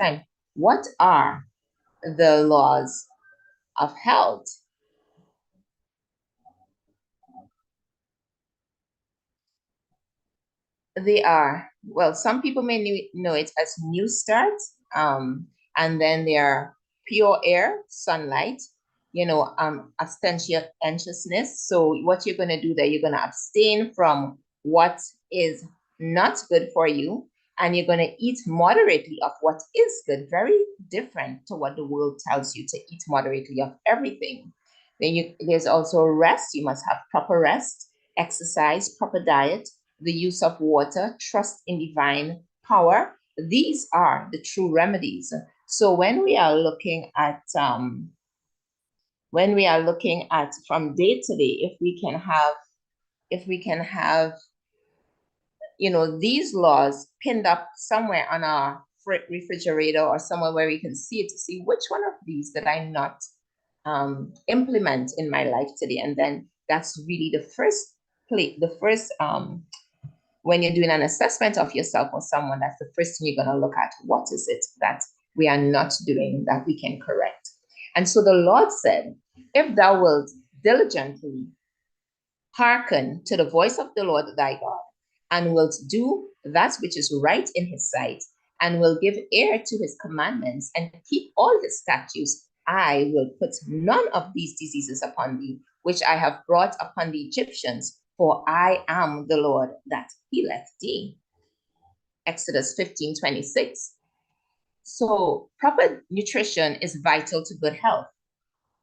time. What are the laws of health? They are, well, some people may know it as New Start, and then they are pure air, sunlight, abstemiousness. So what you're going to do there, you're going to abstain from what is not good for you, and you're going to eat moderately of what is good, very different to what the world tells you to eat moderately of everything. There's also rest. You must have proper rest, exercise, proper diet, the use of water, trust in divine power. These are the true remedies. So when we are looking at from day to day, if we can have these laws pinned up somewhere on our refrigerator or somewhere where we can see it, to see which one of these did I not implement in my life today. And then that's really the first when you're doing an assessment of yourself or someone, that's the first thing you're going to look at. What is it that we are not doing that we can correct? And so the Lord said, if thou wilt diligently hearken to the voice of the Lord thy God, and wilt do that which is right in his sight, and will give ear to his commandments, and keep all his statutes, I will put none of these diseases upon thee, which I have brought upon the Egyptians, for I am the Lord that healeth thee. Exodus 15:26. So proper nutrition is vital to good health.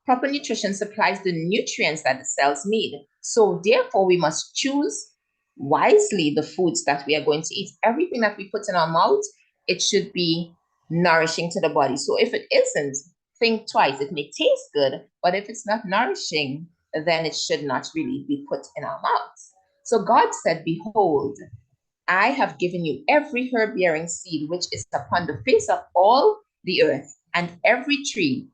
Proper nutrition supplies the nutrients that the cells need. So therefore, we must choose wisely the foods that we are going to eat. Everything that we put in our mouth, it should be nourishing to the body. So if it isn't, think twice. It may taste good, but if it's not nourishing, then it should not really be put in our mouths. So God said, behold, I have given you every herb-bearing seed which is upon the face of all the earth, and every tree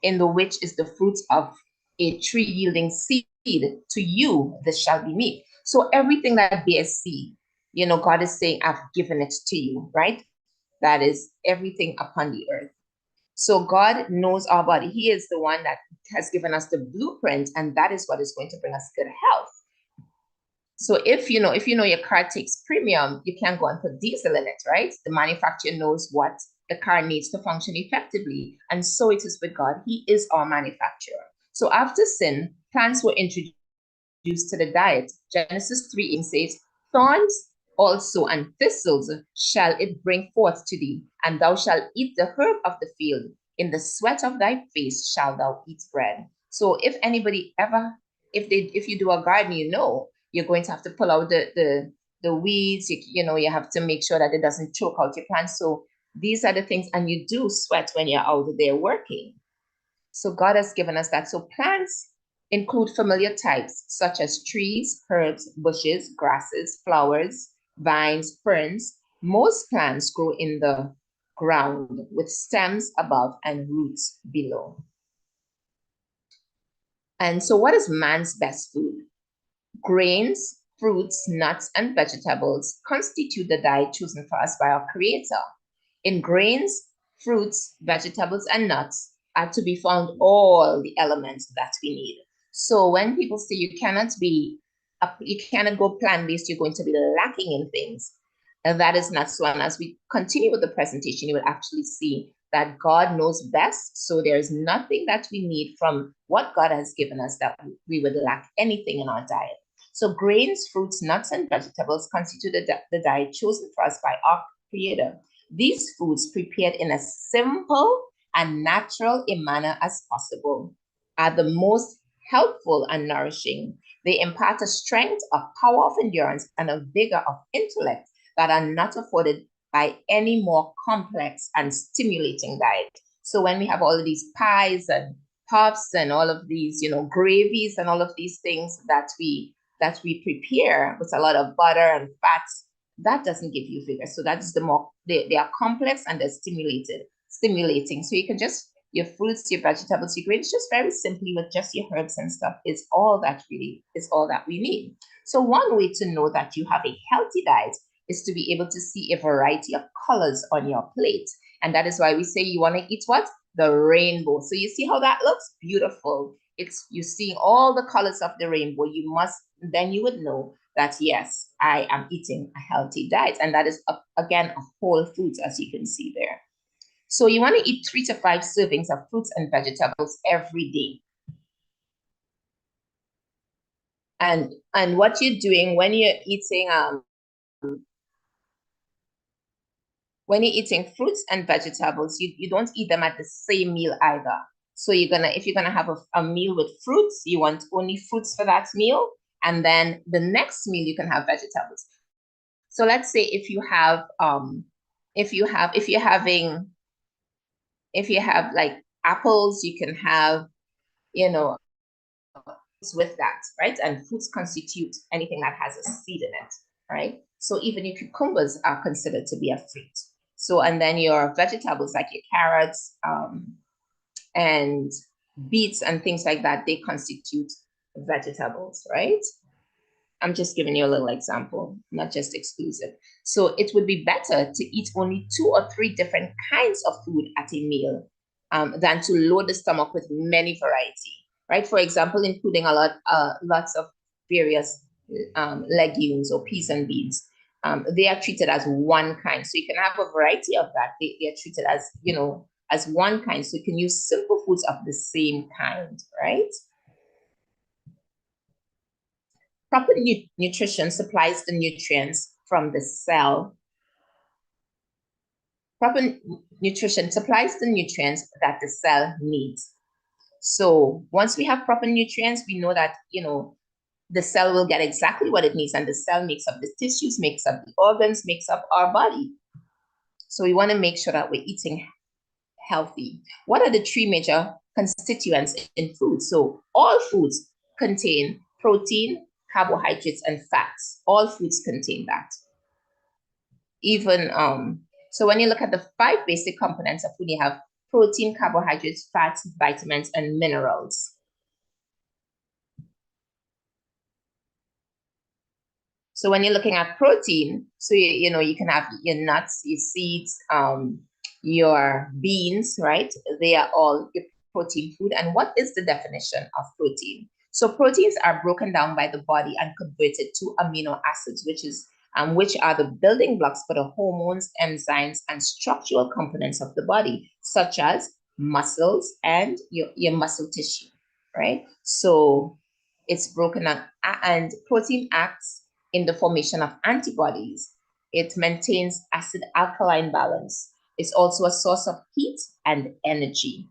in the which is the fruit of a tree yielding seed. To you this shall be meat. So everything that bears seed, God is saying, I've given it to you, right? That is everything upon the earth. So God knows our body. He is the one that has given us the blueprint, and that is what is going to bring us good health. So if you know your car takes premium, you can't go and put diesel in it, right? The manufacturer knows what the car needs to function effectively. And so it is with God. He is our manufacturer. So after sin, plants were introduced to the diet. Genesis 3 says, thorns also and thistles shall it bring forth to thee, and thou shalt eat the herb of the field. In the sweat of thy face shalt thou eat bread. So if you do a garden, you're going to have to pull out the weeds. You have to make sure that it doesn't choke out your plants. So these are the things, and you do sweat when you're out there working. So God has given us that. So plants include familiar types such as trees, herbs, bushes, grasses, flowers, vines, ferns. Most plants grow in the ground with stems above and roots below. And so what is man's best food? Grains, fruits, nuts, and vegetables constitute the diet chosen for us by our Creator. In grains, fruits, vegetables, and nuts are to be found all the elements that we need. So when people say you cannot go plant-based, you're going to be lacking in things. And that is not so. And as we continue with the presentation, you will actually see that God knows best. So there's nothing that we need from what God has given us that we would lack anything in our diet. So grains, fruits, nuts, and vegetables constitute the diet chosen for us by our Creator. These foods, prepared in as simple and natural a manner as possible, are the most helpful and nourishing. They impart a strength, a power of endurance, and a vigor of intellect that are not afforded by any more complex and stimulating diet. So when we have all of these pies and puffs and all of these, gravies and all of these things that we prepare with a lot of butter and fats, that doesn't give you vigor. So that is they are complex and they're stimulating. So you can just, your fruits, your vegetables, your grains, just very simply with just your herbs and stuff is all that we need. So one way to know that you have a healthy diet is to be able to see a variety of colors on your plate. And that is why we say you want to eat what? The rainbow. So you see how that looks? Beautiful. You're seeing all the colors of the rainbow. Then you would know that, yes, I am eating a healthy diet. And that is, again, a whole foods, as you can see there. So you want to eat 3 to 5 servings of fruits and vegetables every day. And what you're doing when you're eating fruits and vegetables, you don't eat them at the same meal either. So if you're gonna have a meal with fruits, you want only fruits for that meal, and then the next meal you can have vegetables. So let's say if you have like apples, you can have, with that, right? And fruits constitute anything that has a seed in it, right? So even your cucumbers are considered to be a fruit. So, and then your vegetables like your carrots and beets and things like that, they constitute vegetables, right? I'm just giving you a little example, not just exclusive. So it would be better to eat only 2 or 3 different kinds of food at a meal than to load the stomach with many variety, right? For example, including lots of various legumes or peas and beans. They are treated as one kind. So you can have a variety of that. They are treated as, as one kind. So you can use simple foods of the same kind, right? Proper nutrition supplies the nutrients from the cell. Proper nutrition supplies the nutrients that the cell needs. So once we have proper nutrients, we know that, the cell will get exactly what it needs, and the cell makes up the tissues, makes up the organs, makes up our body. So we want to make sure that we're eating healthy. What are the 3 major constituents in food? So all foods contain protein, carbohydrates, and fats. All foods contain that. So when you look at the 5 basic components of food, you have protein, carbohydrates, fats, vitamins, and minerals. So when you're looking at protein, so you can have your nuts, your seeds, your beans, right? They are all your protein food. And what is the definition of protein? So proteins are broken down by the body and converted to amino acids, which are the building blocks for the hormones, enzymes, and structural components of the body, such as muscles and your muscle tissue, right? So it's broken down, and protein acts in the formation of antibodies. It maintains acid-alkaline balance. It's also a source of heat and energy.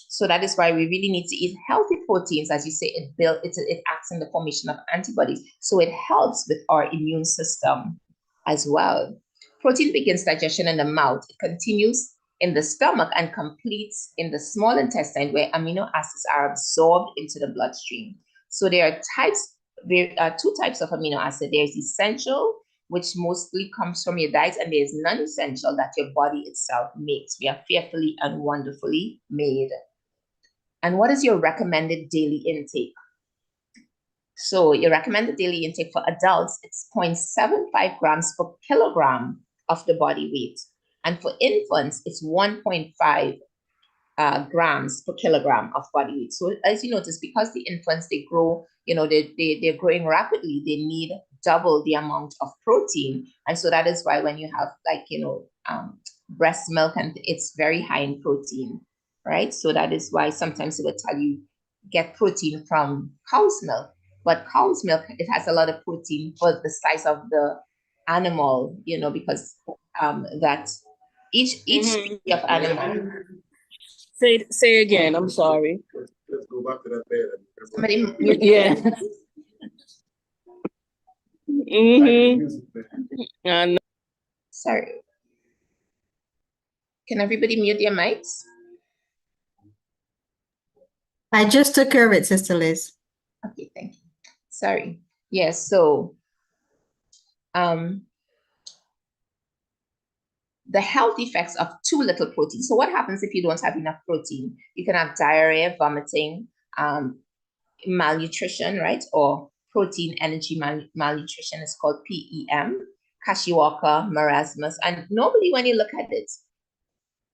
So that is why we really need to eat healthy proteins. As you say, it acts in the formation of antibodies. So it helps with our immune system as well. Protein begins digestion in the mouth. It continues in the stomach and completes in the small intestine, where amino acids are absorbed into the bloodstream. So there are 2 types of amino acid. There's essential, which mostly comes from your diet, and there's non-essential that your body itself makes. We are fearfully and wonderfully made. And what is your recommended daily intake? So your recommended daily intake for adults, it's 0.75 grams per kilogram of the body weight. And for infants, it's 1.5 grams per kilogram of body weight. So as you notice, because the infants, they grow, they're growing rapidly, they need double the amount of protein. And so that is why when you have breast milk, and it's very high in protein, right? So that is why sometimes it will tell you get protein from cow's milk. But cow's milk, it has a lot of protein for the size of the animal, because that each species of animal. Say again. I'm sorry. Let's go back to that bed. Somebody mute. Yeah. Sorry. Can everybody mute their mics? I just took care of it, Sister Liz. Okay, thank you. Sorry. Yes, so the health effects of too little protein. So what happens if you don't have enough protein? You can have diarrhea, vomiting, malnutrition, right? Or protein energy malnutrition is called PEM, Kashiwaka, marasmus. And normally when you look at it,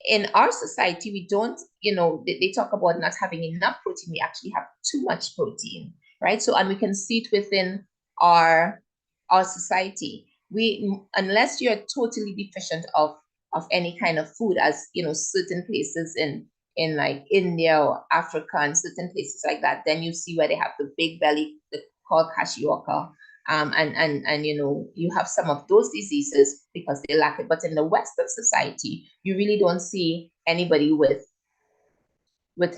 in our society, we don't, they talk about not having enough protein. We actually have too much protein, right? So, and we can see it within our society. Unless you're totally deficient of any kind of food, as certain places in like India or Africa and certain places like that, then you see where they have the big belly, called kashioka. And you have some of those diseases because they lack it. But in the Western society, you really don't see anybody with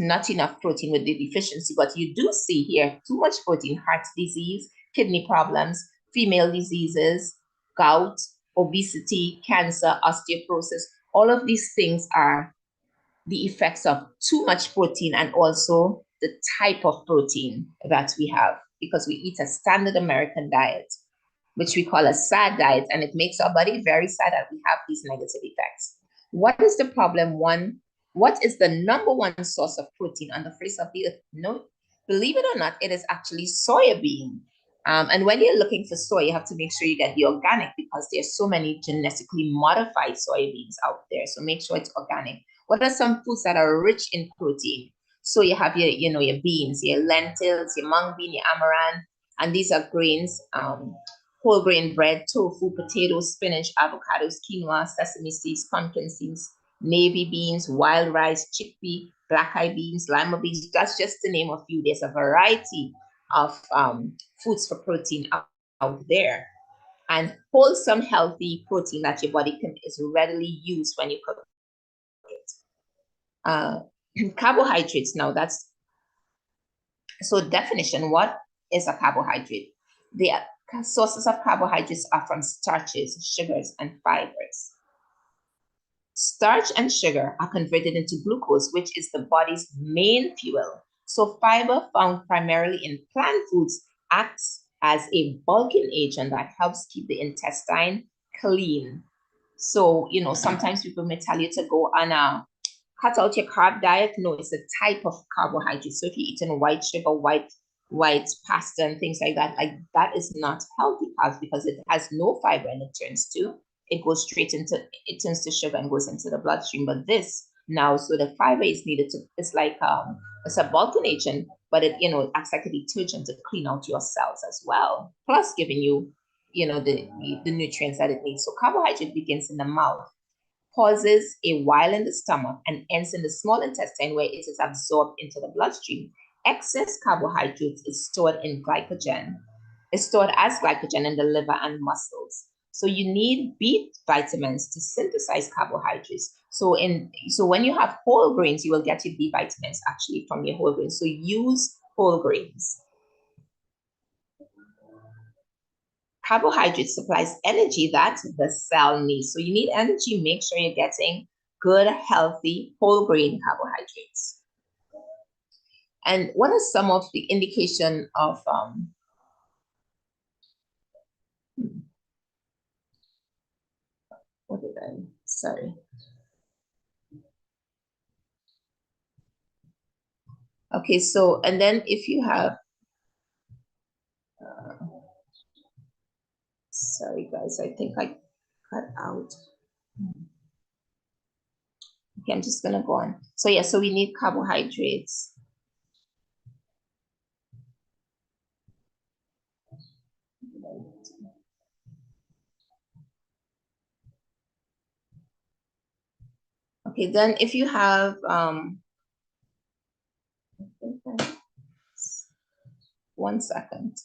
not enough protein, with the deficiency. But you do see here too much protein: heart disease, kidney problems, female diseases, gout, obesity, cancer, osteoporosis. All of these things are the effects of too much protein, and also the type of protein that we have, because we eat a standard American diet, which we call a SAD diet, and it makes our body very sad that we have these negative effects. What is the problem? What is the number one source of protein on the face of the earth? No, believe it or not, it is actually soybean. And when you're looking for soy, you have to make sure you get the organic, because there's so many genetically modified soybeans out there. So make sure it's organic. What are some foods that are rich in protein? So you have your beans, your lentils, your mung bean, your amaranth, and these are grains: whole grain bread, tofu, potatoes, spinach, avocados, quinoa, sesame seeds, pumpkin seeds, navy beans, wild rice, chickpea, black-eyed beans, lima beans. That's just to name a few. There's a variety of foods for protein out there, and wholesome, healthy protein that your body is readily used when you cook it. Carbohydrates. Now, that's so definition. What is a carbohydrate? The sources of carbohydrates are from starches, sugars, and fibers. Starch and sugar are converted into glucose, which is the body's main fuel. So fiber, found primarily in plant foods, acts as a bulking agent that helps keep the intestine clean. So, sometimes people may tell you to go on a cut out your carb diet. No, it's a type of carbohydrate. So if you're eating white sugar, white pasta and things like that is not healthy carbs, because it has no fiber, and it goes straight into, it turns to sugar and goes into the bloodstream. But this now, so the fiber is needed to, it's like it's a bulking agent, but it acts like a detergent to clean out your cells as well, plus giving you the nutrients that it needs. So carbohydrate begins in the mouth, pauses a while in the stomach, and ends in the small intestine, where it is absorbed into the bloodstream. Excess carbohydrates is stored as glycogen in the liver and muscles. So you need B vitamins to synthesize carbohydrates. So when you have whole grains, you will get your B vitamins actually from your whole grains. So use whole grains. Carbohydrate supplies energy that the cell needs. So you need energy, make sure you're getting good, healthy, whole grain carbohydrates. And what are some of the indication of sorry. Okay, so, and then if you have, sorry guys, I think I cut out. Okay, I'm just gonna go on. So yeah, so we need carbohydrates. Okay, then if you have, one second.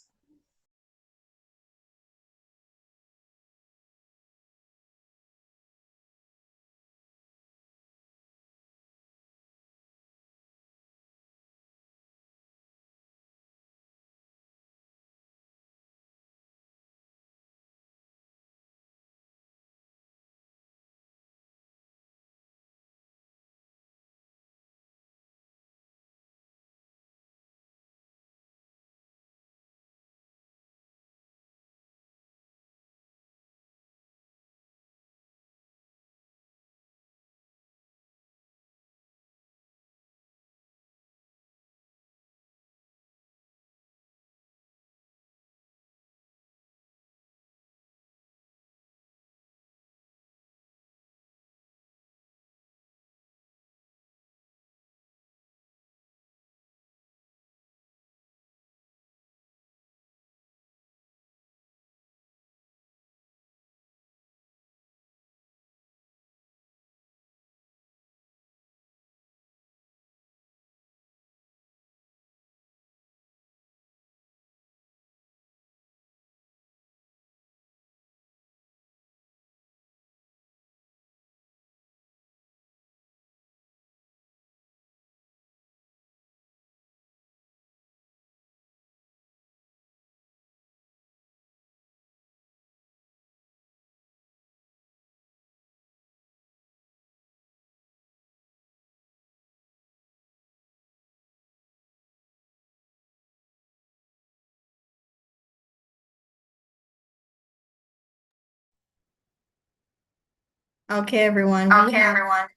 Okay, everyone. Okay, everyone.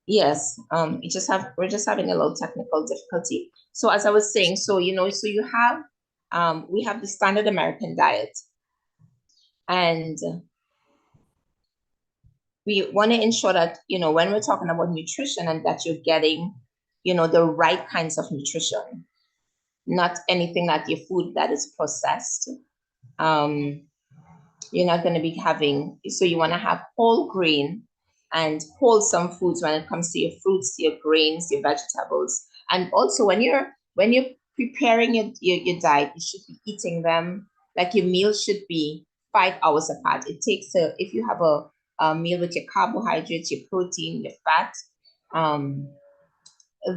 Yes, we're just having a little technical difficulty. So as I was saying, so you have we have the standard American diet, and we want to ensure that when we're talking about nutrition and that you're getting the right kinds of nutrition, not anything that your food that is processed. You're not going to be having, so you want to have whole grain and wholesome foods when it comes to your fruits, your grains, your vegetables. And also when you're preparing your diet, you should be eating them, like your meals should be 5 hours apart. It takes if you have a meal with your carbohydrates, your protein, your fat,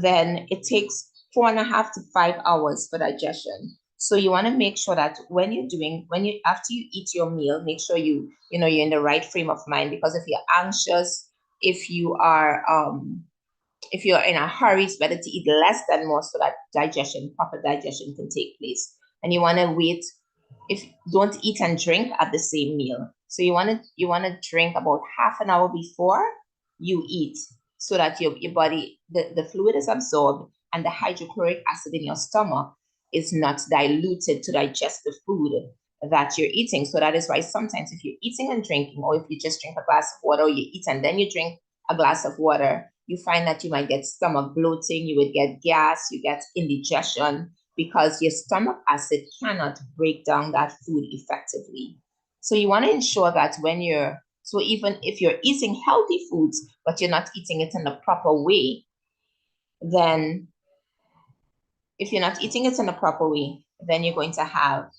then it takes 4.5 to 5 hours for digestion. So you want to make sure that after you eat your meal, make sure you're in the right frame of mind, because if you're anxious, if you are if you're in a hurry, it's better to eat less than more so that proper digestion can take place. And you want to wait, if don't eat and drink at the same meal. So you want to drink about half an hour before you eat, so that your body, the fluid is absorbed and the hydrochloric acid in your stomach is not diluted to digest the food that you're eating. So that is why sometimes if you're eating and drinking, or if you just drink a glass of water, or you eat and then you drink a glass of water, you find that you might get stomach bloating, you would get gas, you get indigestion, because your stomach acid cannot break down that food effectively. So you want to ensure that so even if you're eating healthy foods, but you're not eating it in the proper way, then if you're not eating it in the proper way, then you're going to have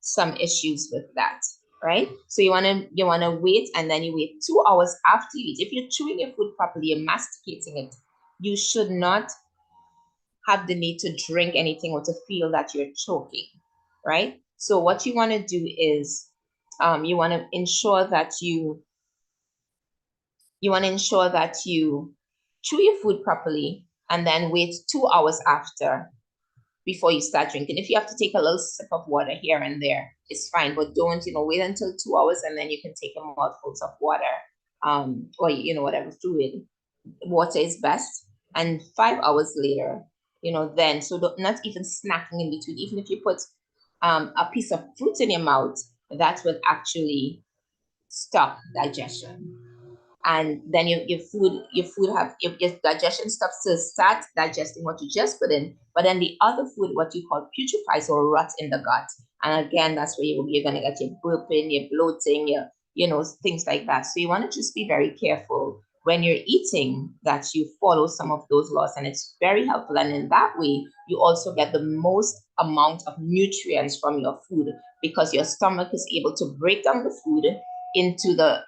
some issues with that, right? So you wanna wait, and then you wait 2 hours after you eat. If you're chewing your food properly, you're masticating it, you should not have the need to drink anything or to feel that you're choking, right? So what you want to do is you want to ensure that you chew your food properly, and then wait 2 hours after before you start drinking. If you have to take a little sip of water here and there, it's fine, but don't, wait until 2 hours and then you can take a mouthful of water, or whatever fluid. Water is best. And 5 hours later, then, so not even snacking in between. Even if you put a piece of fruit in your mouth, that will actually stop digestion. And then your digestion stops to start digesting what you just put in, but then the other food, what you call putrefies or rot in the gut. And again, that's where you're going to get your burping, your bloating, things like that. So you want to just be very careful when you're eating, that you follow some of those laws, and it's very helpful. And in that way, you also get the most amount of nutrients from your food, because your stomach is able to break down the food into the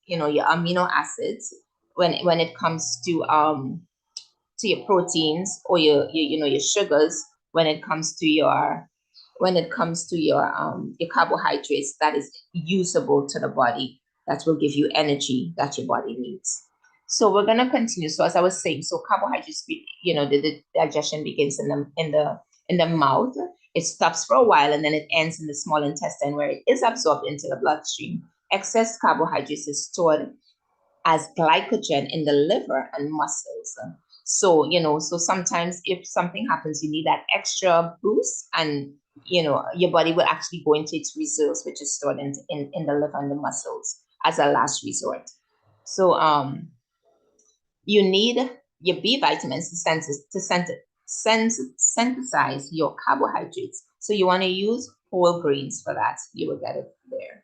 your amino acids when it comes to your proteins, or your sugars, when it comes to your your carbohydrates, that is usable to the body, that will give you energy that your body needs. So we're going to continue. So as I was saying, so carbohydrates, the digestion begins in the mouth. It stops for a while, and then it ends in the small intestine, where it is absorbed into the bloodstream. Excess carbohydrates is stored as glycogen in the liver and muscles. So, so sometimes if something happens, you need that extra boost, and, your body will actually go into its reserves, which is stored in the liver and the muscles as a last resort. So, you need your B vitamins to synthesize your carbohydrates. So you want to use whole grains for that. You will get it there.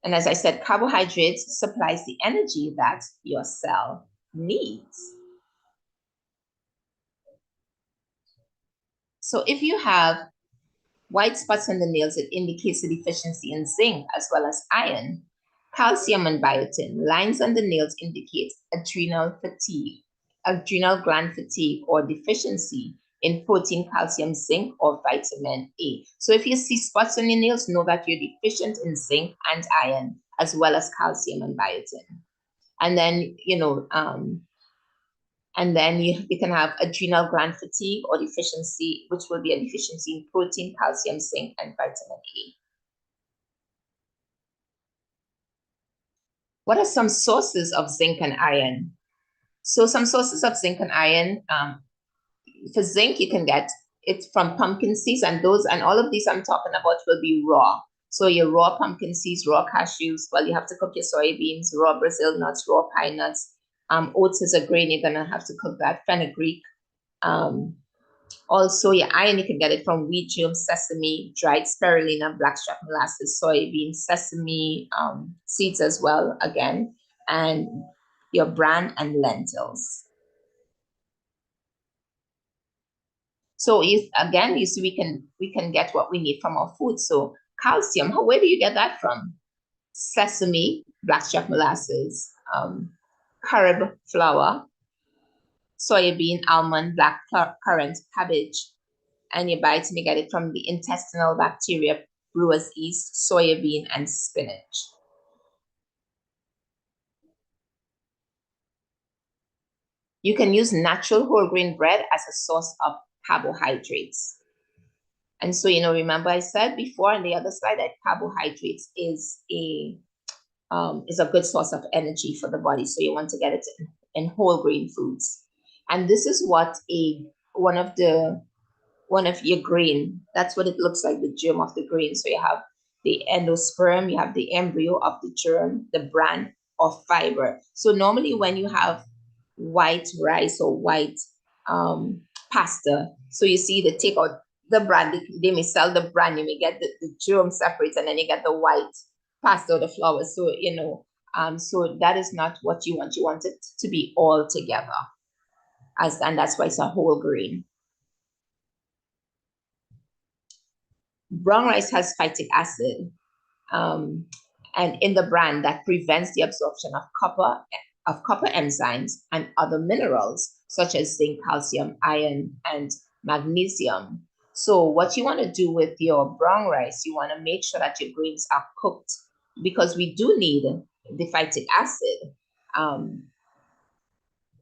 And as I said, carbohydrates supplies the energy that your cell needs. So if you have white spots on the nails, it indicates a deficiency in zinc as well as iron. Calcium and biotin. Lines on the nails indicate adrenal gland fatigue, or deficiency in protein, calcium, zinc, or vitamin A. So if you see spots on your nails, know that you're deficient in zinc and iron, as well as calcium and biotin. And then, And then you can have adrenal gland fatigue or deficiency, which will be a deficiency in protein, calcium, zinc, and vitamin A. What are some sources of zinc and iron? So some sources of zinc and iron, for zinc, you can get it from pumpkin seeds, and all of these I'm talking about will be raw. So your raw pumpkin seeds, raw cashews, well, you have to cook your soybeans, raw Brazil nuts, raw pine nuts. Oats is a grain, you're gonna have to cook that, fenugreek. Also, your iron, you can get it from wheat germ, sesame, dried spirulina, blackstrap molasses, soybeans, sesame seeds as well, again, and your bran and lentils. So again, you see, we can get what we need from our food. So calcium, where do you get that from? Sesame, blackstrap molasses, carob flour, soybean, almond, black currant, cabbage, and your vitamin, get it from the intestinal bacteria, brewer's yeast, soybean, and spinach. You can use natural whole grain bread as a source of carbohydrates. And so, remember I said before on the other slide that carbohydrates is a good source of energy for the body. So you want to get it in whole grain foods. And this is what one of your grain, that's what it looks like, the germ of the grain. So you have the endosperm, you have the embryo of the germ, the bran or fiber. So normally when you have white rice or white pasta, so you see they take out the bran, they may sell the bran, you may get the germ separate, and then you get the white pasta or the flour. So, so that is not what you want. You want it to be all together. And that's why it's a whole grain. Brown rice has phytic acid, and in the bran that prevents the absorption of copper enzymes and other minerals such as zinc, calcium, iron, and magnesium. So what you want to do with your brown rice, you want to make sure that your grains are cooked, because we do need the phytic acid.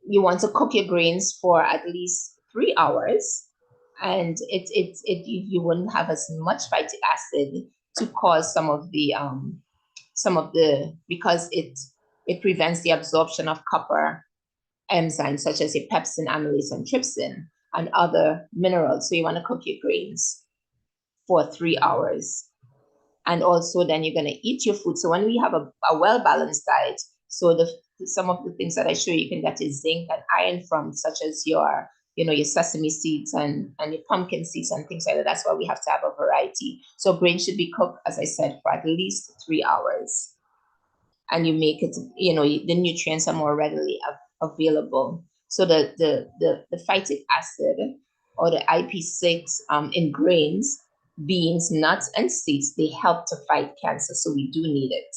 You want to cook your grains for at least 3 hours, and you wouldn't have as much phytic acid to cause some of the because it prevents the absorption of copper enzymes such as your pepsin, amylase, and trypsin, and other minerals. So you want to cook your grains for 3 hours. And also then you're going to eat your food. So when we have a well-balanced diet, so some of the things that I show you can get is zinc and iron from, such as your sesame seeds and your pumpkin seeds and things like that. That's why we have to have a variety. So grains should be cooked, as I said, for at least 3 hours. And you make it, the nutrients are more readily available. So the phytic acid or the IP6 in grains, beans, nuts, and seeds, they help to fight cancer. So we do need it.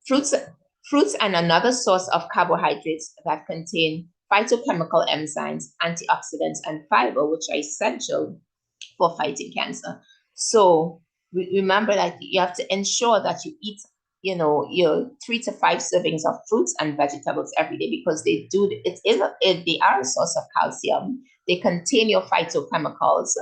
Fruits and another source of carbohydrates that contain phytochemical enzymes, antioxidants, and fiber, which are essential for fighting cancer. So remember that you have to ensure that you eat, your 3 to 5 servings of fruits and vegetables every day, because they are a source of calcium. They contain your phytochemicals,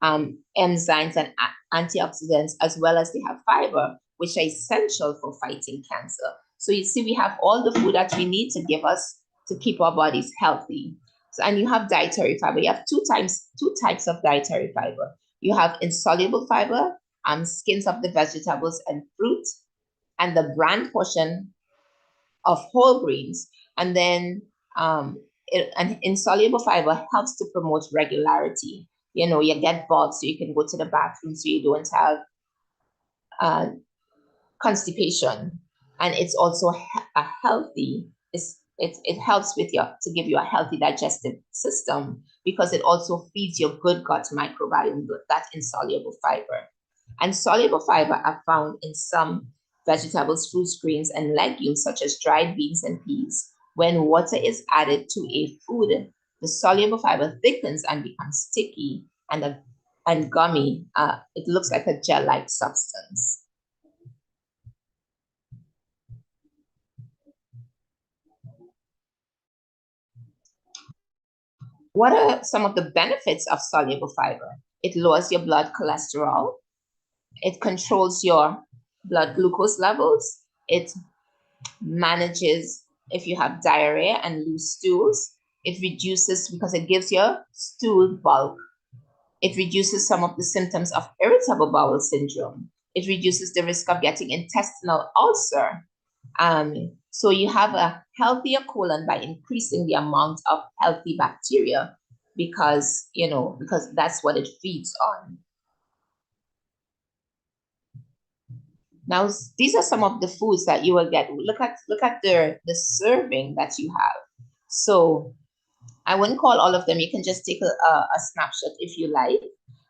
enzymes, and antioxidants, as well as they have fiber, which are essential for fighting cancer. So you see, we have all the food that we need to keep our bodies healthy. So, and you have dietary fiber. You have two types of dietary fiber. You have insoluble fiber, skins of the vegetables and fruit, and the bran portion of whole grains. And then an insoluble fiber helps to promote regularity. You get bulk, so you can go to the bathroom, so you don't have constipation. And it's also a healthy, it helps to give you a healthy digestive system, because it also feeds your good gut microbiome, that insoluble fiber. And soluble fiber are found in some vegetables, fruits, grains, and legumes, such as dried beans and peas. When water is added to a food, the soluble fiber thickens and becomes sticky and gummy. It looks like a gel-like substance. What are some of the benefits of soluble fiber? It lowers your blood cholesterol. It controls your blood glucose levels. It manages if you have diarrhea and loose stools. It reduces because it gives your stool bulk. It reduces some of the symptoms of irritable bowel syndrome. It reduces the risk of getting intestinal ulcer. So you have a healthier colon by increasing the amount of healthy bacteria because that's what it feeds on. Now, these are some of the foods that you will get. Look at the serving that you have. So I wouldn't call all of them. You can just take a snapshot if you like.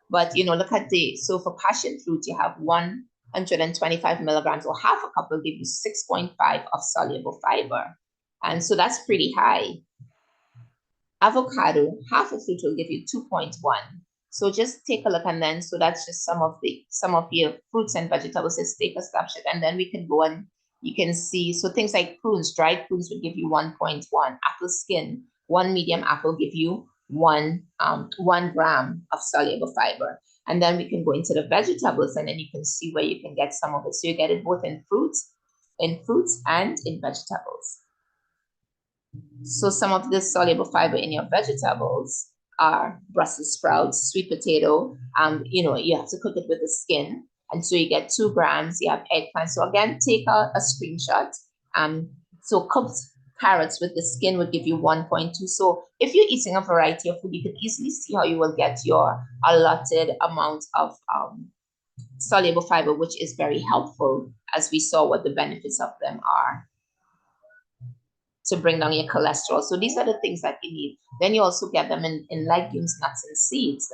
But, look at so for passion fruit, you have 125 milligrams, or half a cup will give you 6.5 of soluble fiber. And so that's pretty high. Avocado, half a fruit will give you 2.1. So just take a look, and then so that's just some of your fruits and vegetables. Just take a snapshot, and then we can go and you can see. So things like prunes, dried prunes would give you 1.1. Apple skin, one medium apple give you 1 gram of soluble fiber. And then we can go into the vegetables, and then you can see where you can get some of it. So you get it both in fruits and in vegetables. So some of this soluble fiber in your vegetables are Brussels sprouts, sweet potato. You have to cook it with the skin. And so you get 2 grams. You have eggplant. So again, take a screenshot. So cooked carrots with the skin would give you 1.2. So if you're eating a variety of food, you can easily see how you will get your allotted amount of soluble fiber, which is very helpful, as we saw what the benefits of them are to bring down your cholesterol. So these are the things that you need. Then you also get them in legumes, nuts, and seeds.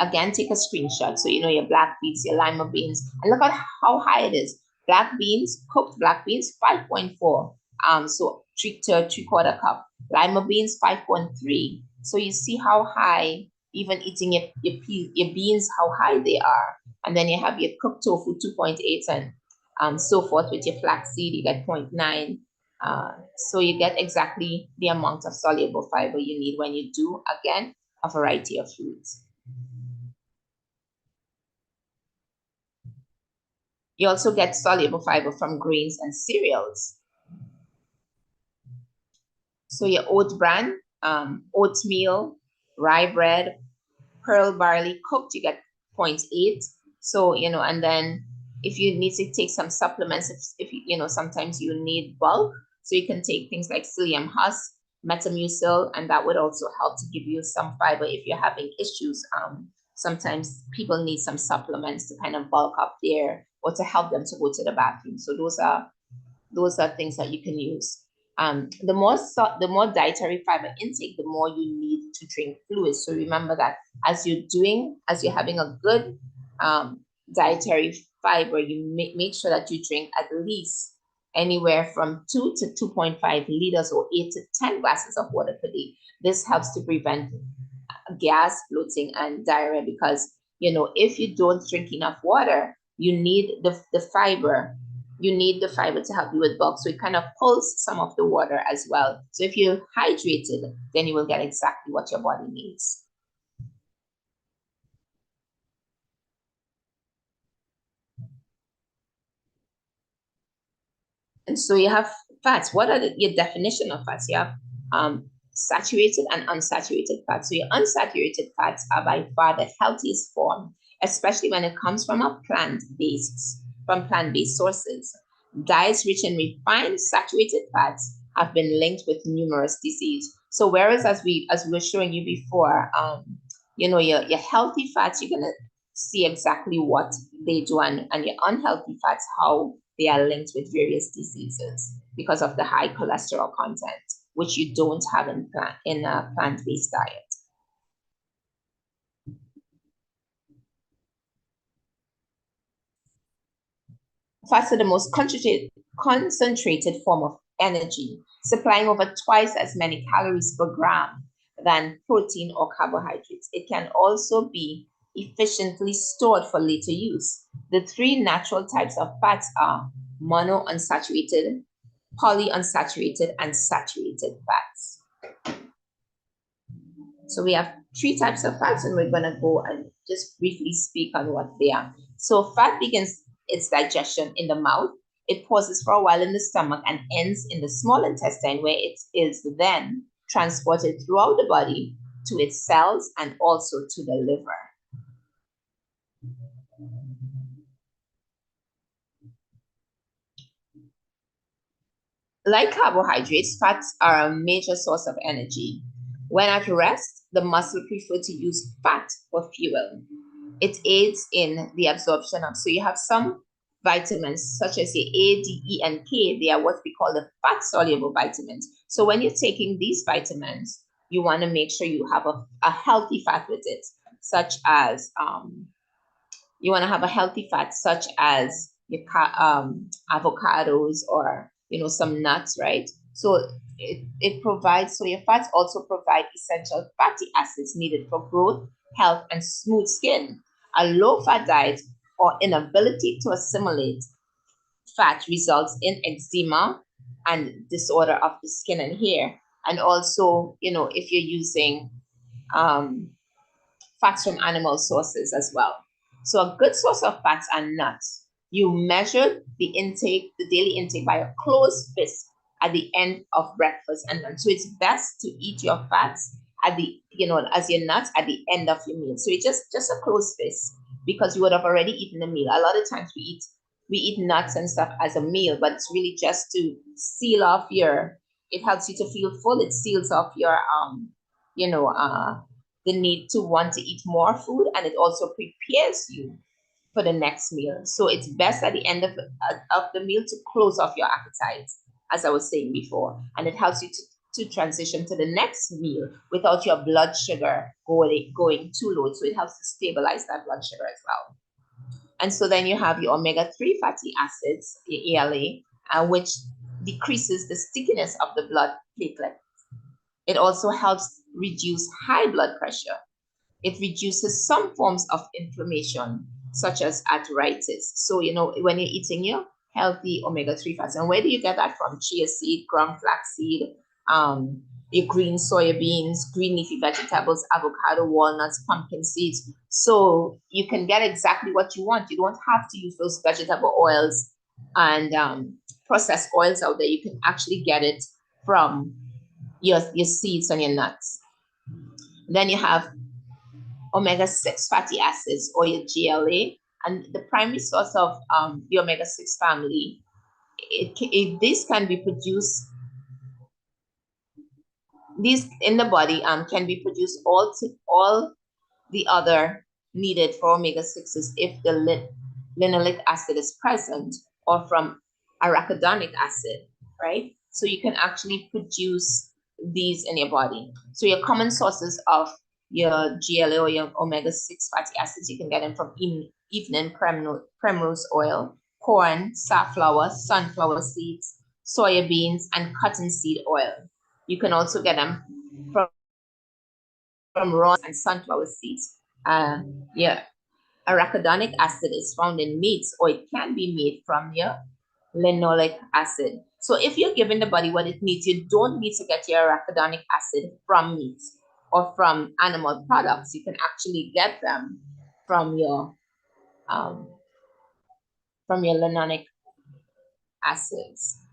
Again, take a screenshot. So your black beans, your lima beans, and look at how high it is. Black beans, cooked black beans, 5.4. So 3/4 cup. Lima beans, 5.3. So you see how high, even eating your beans, how high they are. And then you have your cooked tofu, 2.8, and so forth. With your flaxseed, you get 0.9. So you get exactly the amount of soluble fiber you need when you do, again, a variety of foods. You also get soluble fiber from grains and cereals. So your oat bran, oatmeal, rye bread, pearl barley cooked, you get 0.8. So, and then if you need to take some supplements, if sometimes you need bulk, so you can take things like psyllium husk, metamucil, and that would also help to give you some fiber if you're having issues. Sometimes people need some supplements to kind of bulk up there or to help them to go to the bathroom. So those are things that you can use. The more dietary fiber intake, the more you need to drink fluids. So remember that as you're having a good dietary fiber, you make sure that you drink at least anywhere from 2 to 2.5 liters or 8 to 10 glasses of water per day. This helps to prevent gas, bloating, and diarrhea, because if you don't drink enough water, you need the fiber. You need the fiber to help you with bulk. So it kind of pulls some of the water as well. So if you're hydrated, then you will get exactly what your body needs. And so you have fats. What are your definition of fats? You have saturated and unsaturated fats. So your unsaturated fats are by far the healthiest form, especially when it comes from plant-based sources. Diets rich in refined saturated fats have been linked with numerous diseases. So whereas as we were showing you before, your healthy fats, you're gonna see exactly what they do, and your unhealthy fats, how they are linked with various diseases because of the high cholesterol content, which you don't have in a plant-based diet. Fats are the most concentrated form of energy, supplying over twice as many calories per gram than protein or carbohydrates. It can also be efficiently stored for later use. The 3 natural types of fats are monounsaturated, polyunsaturated, and saturated fats. So we have 3 types of fats, and we're gonna go and just briefly speak on what they are. So fat begins its digestion in the mouth. It pauses for a while in the stomach and ends in the small intestine, where it is then transported throughout the body to its cells and also to the liver. Like carbohydrates, fats are a major source of energy. When at rest, the muscle prefer to use fat for fuel. It aids in the absorption of, so you have some vitamins such as your A, D, E, and K. They are what we call the fat-soluble vitamins. So when you're taking these vitamins, you want to make sure you have a healthy fat with it, such as you want to have a healthy fat such as your avocados or some nuts, right? So it provides, so your fats also provide essential fatty acids needed for growth, health, and smooth skin. A low fat diet or inability to assimilate fat results in eczema and disorder of the skin and hair. And also, if you're using fats from animal sources as well. So a good source of fats are nuts. You measure the intake, the daily intake, by a closed fist at the end of breakfast and lunch. So it's best to eat your fats at the, as your nuts at the end of your meal. So it's just a closed fist, because you would have already eaten a meal. A lot of times we eat nuts and stuff as a meal, but it's really just to seal off it helps you to feel full. It seals off your the need to want to eat more food, and it also prepares you for the next meal. So it's best at the end of the meal to close off your appetite, as I was saying before, and it helps you to transition to the next meal without your blood sugar going too low. So it helps to stabilize that blood sugar as well. And so then you have your omega-3 fatty acids, the ALA, which decreases the stickiness of the blood platelet. It also helps reduce high blood pressure. It reduces some forms of inflammation, such as arthritis. So, when you're eating your healthy omega-3 fats, and where do you get that from? Chia seed, ground flaxseed, your green soybeans, green leafy vegetables, avocado, walnuts, pumpkin seeds. So you can get exactly what you want. You don't have to use those vegetable oils and processed oils out there. You can actually get it from your seeds and your nuts. Then you have omega-6 fatty acids, or your GLA, and the primary source of the omega-6 family. This can be produced. These in the body can be produced all the other needed for omega-6s if the linoleic acid is present, or from arachidonic acid, right? So you can actually produce these in your body. So your common sources of your GLA or your omega-6 fatty acids, you can get them from evening primrose oil, corn, safflower, sunflower seeds, soya beans, and cottonseed oil. You can also get them from raw and sunflower seeds. Yeah, arachidonic acid is found in meats, or it can be made from your linoleic acid. So if you're giving the body what it needs, you don't need to get your arachidonic acid from meats or from animal products. You can actually get them from your linoleic acids.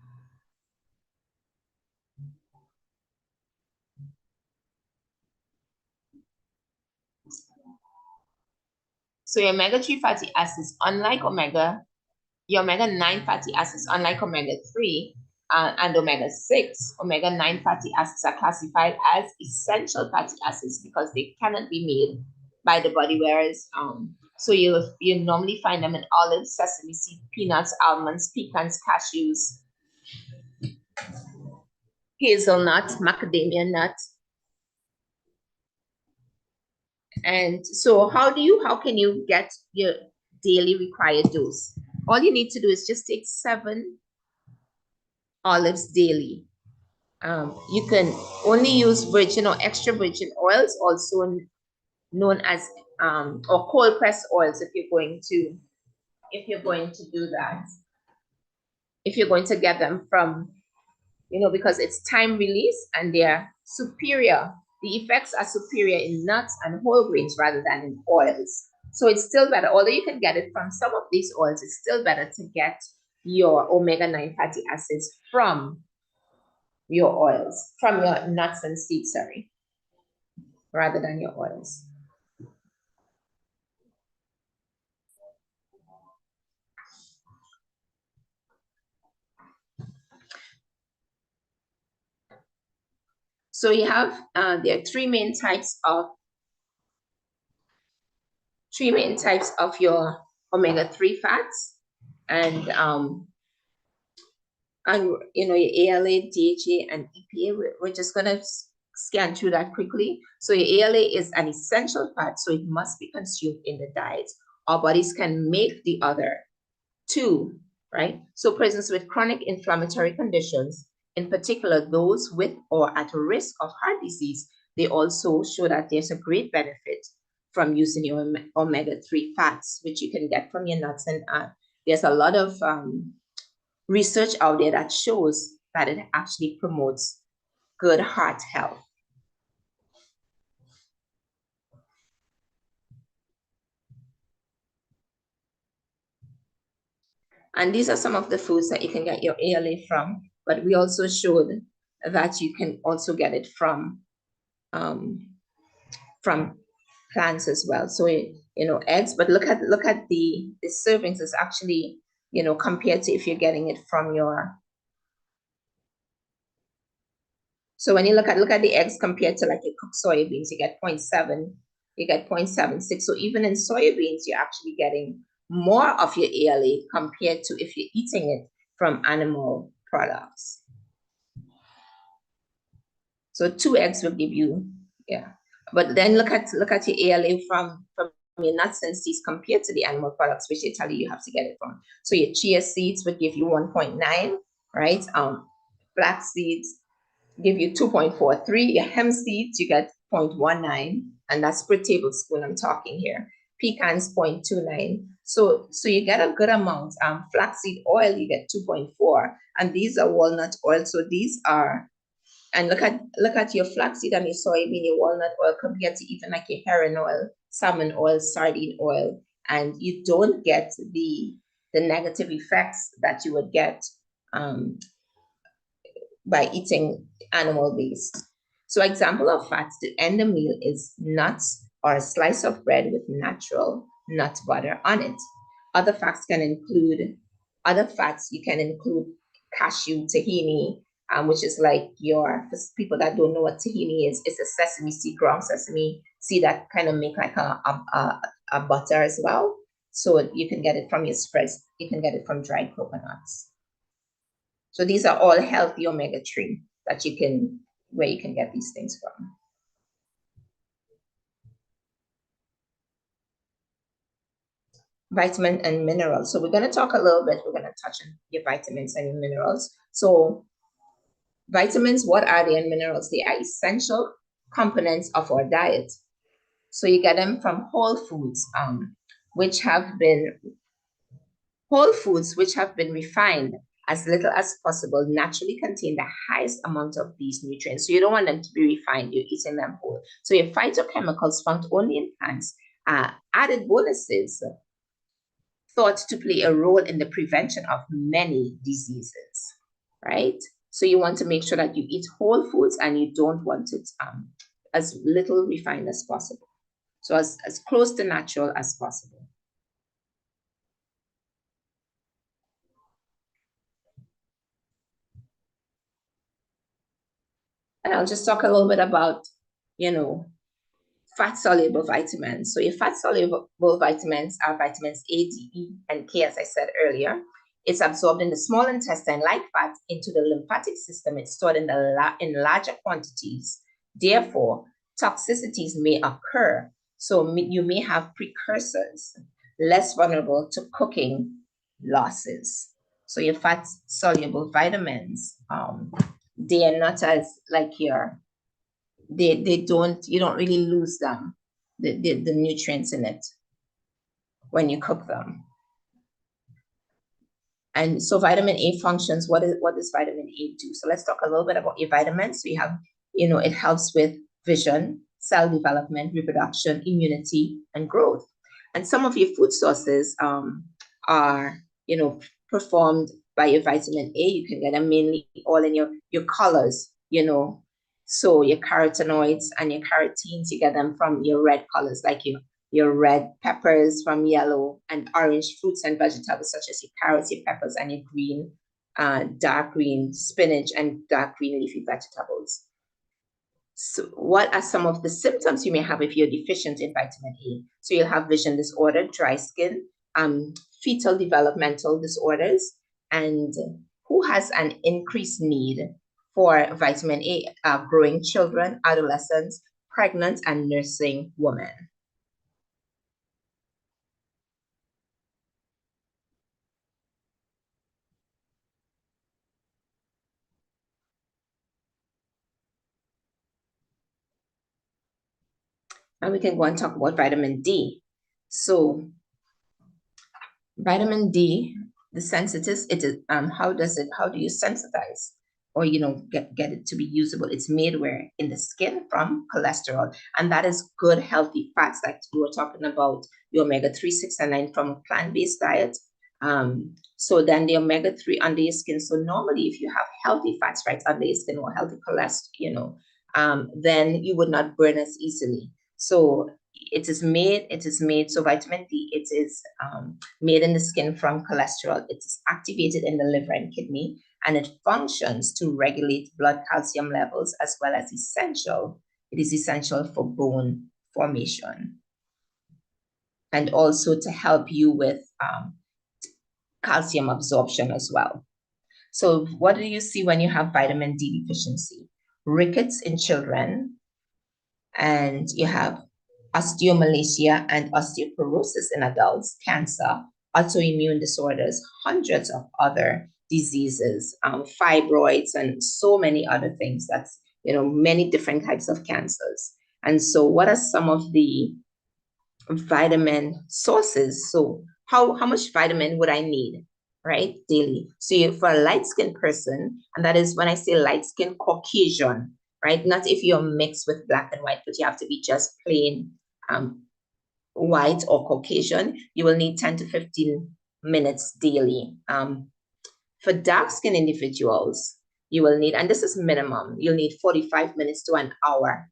So your omega-3 fatty acids, your omega-9 fatty acids, unlike omega-3 and omega-6, omega-9 fatty acids are classified as essential fatty acids because they cannot be made by the body, whereas so you normally find them in olives, sesame seed, peanuts, almonds, pecans, cashews, hazelnut, macadamia nut. And so how can you get your daily required dose? All you need to do is just take 7 olives daily. You can only use virgin or extra virgin oils, also known as or cold pressed oils, if you're going to do that. If you're going to get them from, because it's time release and they're superior the effects are superior in nuts and whole grains rather than in oils. So it's still better, although you can get it from some of these oils, it's still better to get your omega-9 fatty acids from your oils, from your nuts and seeds, sorry, rather than your oils. So you have, there are three main types of your omega-3 fats, and you know, your ALA, DHA, and EPA. We're just gonna scan through that quickly. So your ALA is an essential fat, so it must be consumed in the diet. Our bodies can make the other two, right? So persons with chronic inflammatory conditions, in particular those with or at risk of heart disease, they also show that there's a great benefit from using your omega-3 fats, which you can get from your nuts. And there's a lot of research out there that shows that it actually promotes good heart health. And these are some of the foods that you can get your ALA from, but we also showed that you can also get it from plants as well. So, you know, eggs, but look at the servings is actually, you know, compared to if you're getting it from your. So when you look at the eggs compared to like your cooked soybeans, you get 0.7, you get 0.76. So even in soybeans, you're actually getting more of your ALA compared to if you're eating it from animal products. So 2 eggs will give you, yeah. But then look at your ALA from your nuts and seeds compared to the animal products, which they tell you have to get it from. So your chia seeds would give you 1.9, right? Flax seeds give you 2.43. Your hemp seeds, you get 0.19, and that's per tablespoon I'm talking here. Pecans, 0.29. So you get a good amount. Flaxseed oil, you get 2.4, and these are walnut oil. So these are, and look at your flaxseed and your soybean, your walnut oil compared to even like your heron oil, salmon oil, sardine oil, and you don't get the negative effects that you would get by eating animal-based. So example of fats to end a meal is nuts or a slice of bread with natural nut butter on it. Other fats you can include cashew, tahini, which is like for people that don't know what tahini is, it's a sesame seed, ground sesame seed that kind of make like a butter as well. So you can get it from your spreads, you can get it from dried coconuts. So these are all healthy omega-3 that where you can get these things from. Vitamin and minerals. So we're going to talk a little bit, we're going to touch on your vitamins and your minerals. So vitamins, what are they, and minerals? They are essential components of our diet. So you get them from whole foods, which have been refined as little as possible, naturally contain the highest amount of these nutrients. So you don't want them to be refined, you're eating them whole. So your phytochemicals found only in plants are added bonuses thought to play a role in the prevention of many diseases, right? So you want to make sure that you eat whole foods and you don't want it as little refined as possible. So as close to natural as possible. And I'll just talk a little bit about, you know, fat-soluble vitamins. So your fat-soluble vitamins are vitamins A, D, E, and K, as I said earlier. It's absorbed in the small intestine like fat into the lymphatic system. It's stored in larger quantities. Therefore, toxicities may occur. So you may have precursors, less vulnerable to cooking losses. So your fat-soluble vitamins, they are not as like you don't really lose them, the nutrients in it when you cook them. And so vitamin A functions, what does vitamin A do? So let's talk a little bit about your vitamins. So you have, it helps with vision, cell development, reproduction, immunity, and growth. And some of your food sources are, performed by your vitamin A. You can get them mainly all in your colors, So your carotenoids and your carotenes, you get them from your red colors, like your red peppers from yellow, and orange fruits and vegetables such as your carrots, your peppers, and your green, dark green spinach and dark green leafy vegetables. So what are some of the symptoms you may have if you're deficient in vitamin A? So you'll have vision disorder, dry skin, fetal developmental disorders, and who has an increased need for vitamin A? Growing children, adolescents, pregnant, and nursing women. And we can go and talk about vitamin D. So vitamin D, the sensitives, it is how do you sensitize or get it to be usable? It's made where? In the skin from cholesterol, and that is good healthy fats like we were talking about, your omega-3, 6, and 9 from a plant-based diet. So then the omega-3 under your skin. So normally if you have healthy fats right under your skin or healthy cholesterol, then you would not burn as easily. So it is made, so vitamin D, it is made in the skin from cholesterol. It is activated in the liver and kidney, and it functions to regulate blood calcium levels, as well as it is essential for bone formation, and also to help you with calcium absorption as well. So what do you see when you have vitamin D deficiency? Rickets in children, and you have osteomalacia and osteoporosis in adults, cancer, autoimmune disorders, hundreds of other diseases, fibroids, and so many other things. That's, many different types of cancers. And so what are some of the vitamin sources? So how much vitamin would I need, right, daily? So for a light-skinned person, and that is when I say light-skinned Caucasian, right? Not if you're mixed with black and white, but you have to be just plain white or Caucasian. You will need 10 to 15 minutes daily. For dark-skinned individuals, you will need, and this is minimum, you'll need 45 minutes to an hour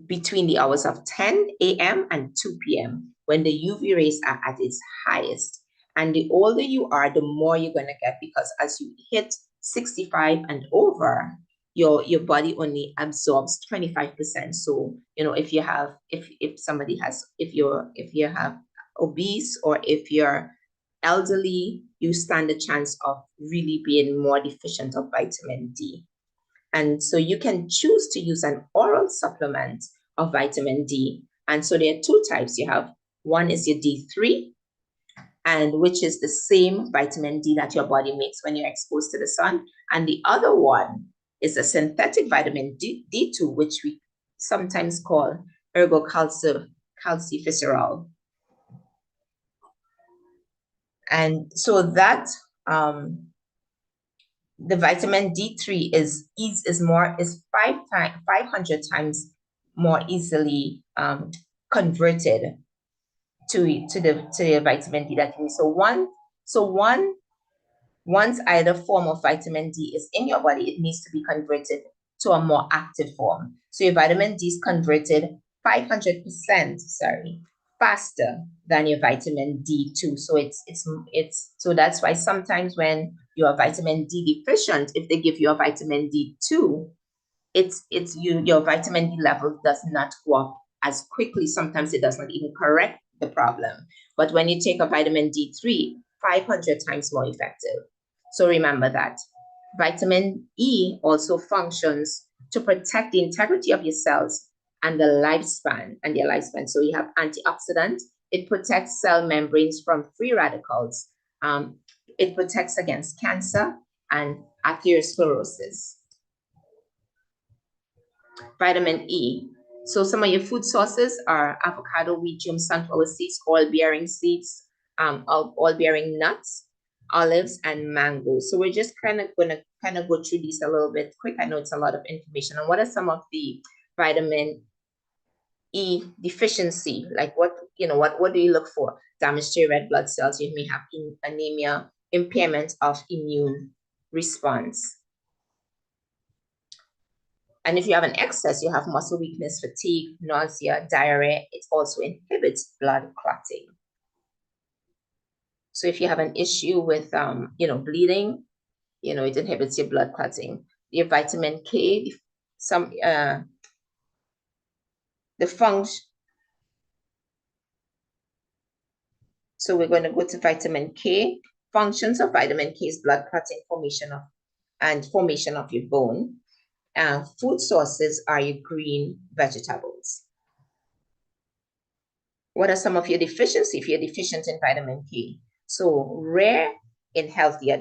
between the hours of 10 a.m. and 2 p.m. when the UV rays are at its highest. And the older you are, the more you're going to get, because as you hit 65 and over, your body only absorbs 25%. So, if you have, if somebody has, if you have obese, or if you're elderly, you stand a chance of really being more deficient of vitamin D. And so you can choose to use an oral supplement of vitamin D. And so there are two types. You have, one is your D3, and which is the same vitamin D that your body makes when you're exposed to the sun. And the other one is a synthetic vitamin D2, which we sometimes call ergocalciferol. And so that the vitamin D3 is 500 times more easily converted to the vitamin D that you need. Once either form of vitamin D is in your body, it needs to be converted to a more active form. So your vitamin D is converted 500%, faster than your vitamin D2. So so that's why sometimes when you are vitamin D deficient, if they give you a vitamin D2, your vitamin D level does not go up as quickly. Sometimes it does not even correct the problem. But when you take a vitamin D3, 500 times more effective. So remember that. Vitamin E also functions to protect the integrity of your cells and their lifespan. So you have antioxidant. It protects cell membranes from free radicals. It protects against cancer and atherosclerosis. Vitamin E. So some of your food sources are avocado, wheat germ, sunflower seeds, oil-bearing seeds, oil-bearing nuts, olives, and mangoes. So we're just kind of going to go through these a little bit quick. I know it's a lot of information. And what are some of the vitamin E deficiency, like what do you look for? Damage to your red blood cells. You may have anemia, impairment of immune response. And if you have an excess, you have muscle weakness, fatigue, nausea, diarrhea. It also inhibits blood clotting. So if you have an issue with bleeding, it inhibits your blood clotting. Your vitamin K, the function. So we're going to go to vitamin K. Functions of vitamin K is blood clotting, formation of your bone. Food sources are your green vegetables. What are some of your deficiencies if you're deficient in vitamin K? So rare in healthy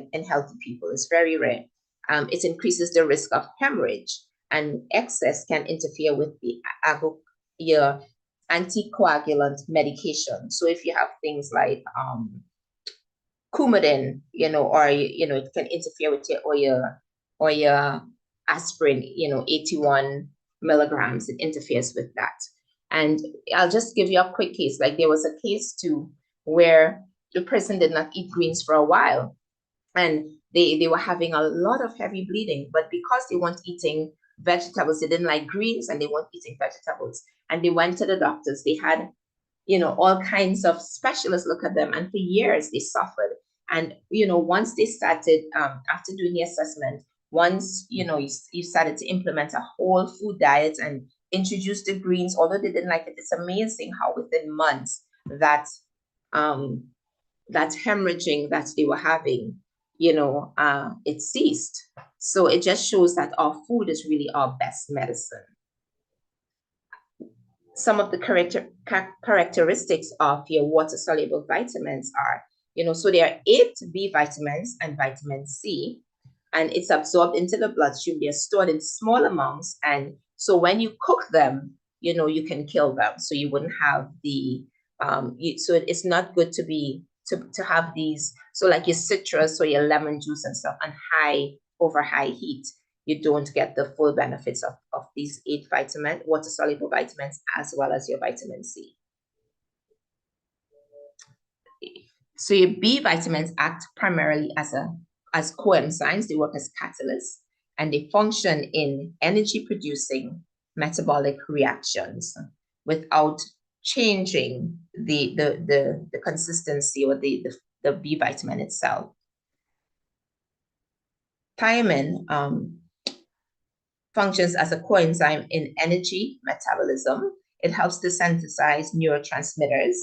people. It's very rare. It increases the risk of hemorrhage, and excess can interfere with your anticoagulant medication. So if you have things like Coumadin, or it can interfere with your aspirin, 81 milligrams. It interferes with that. And I'll just give you a quick case. Like there was a case too where the person did not eat greens for a while, and they were having a lot of heavy bleeding, but because they weren't eating vegetables, they didn't like greens and they weren't eating vegetables. And they went to the doctors. They had all kinds of specialists look at them, and for years they suffered. And once they started, after doing the assessment, once you started to implement a whole food diet and introduce the greens, although they didn't like it, it's amazing how within months that hemorrhaging that they were having, it ceased. So it just shows that our food is really our best medicine. Some of the characteristics of your water-soluble vitamins are, so there are 8 B vitamins and vitamin C, and it's absorbed into the bloodstream. They're stored in small amounts, and so when you cook them, you can kill them. So you wouldn't have the, so it's not good to have these. So like your citrus or your lemon juice and stuff on over high heat, you don't get the full benefits of these 8 water-soluble vitamins, as well as your vitamin C. So your B vitamins act primarily as coenzymes. They work as catalysts, and they function in energy-producing metabolic reactions without changing the consistency or the B vitamin itself. Thiamine functions as a coenzyme in energy metabolism. It helps to synthesize neurotransmitters.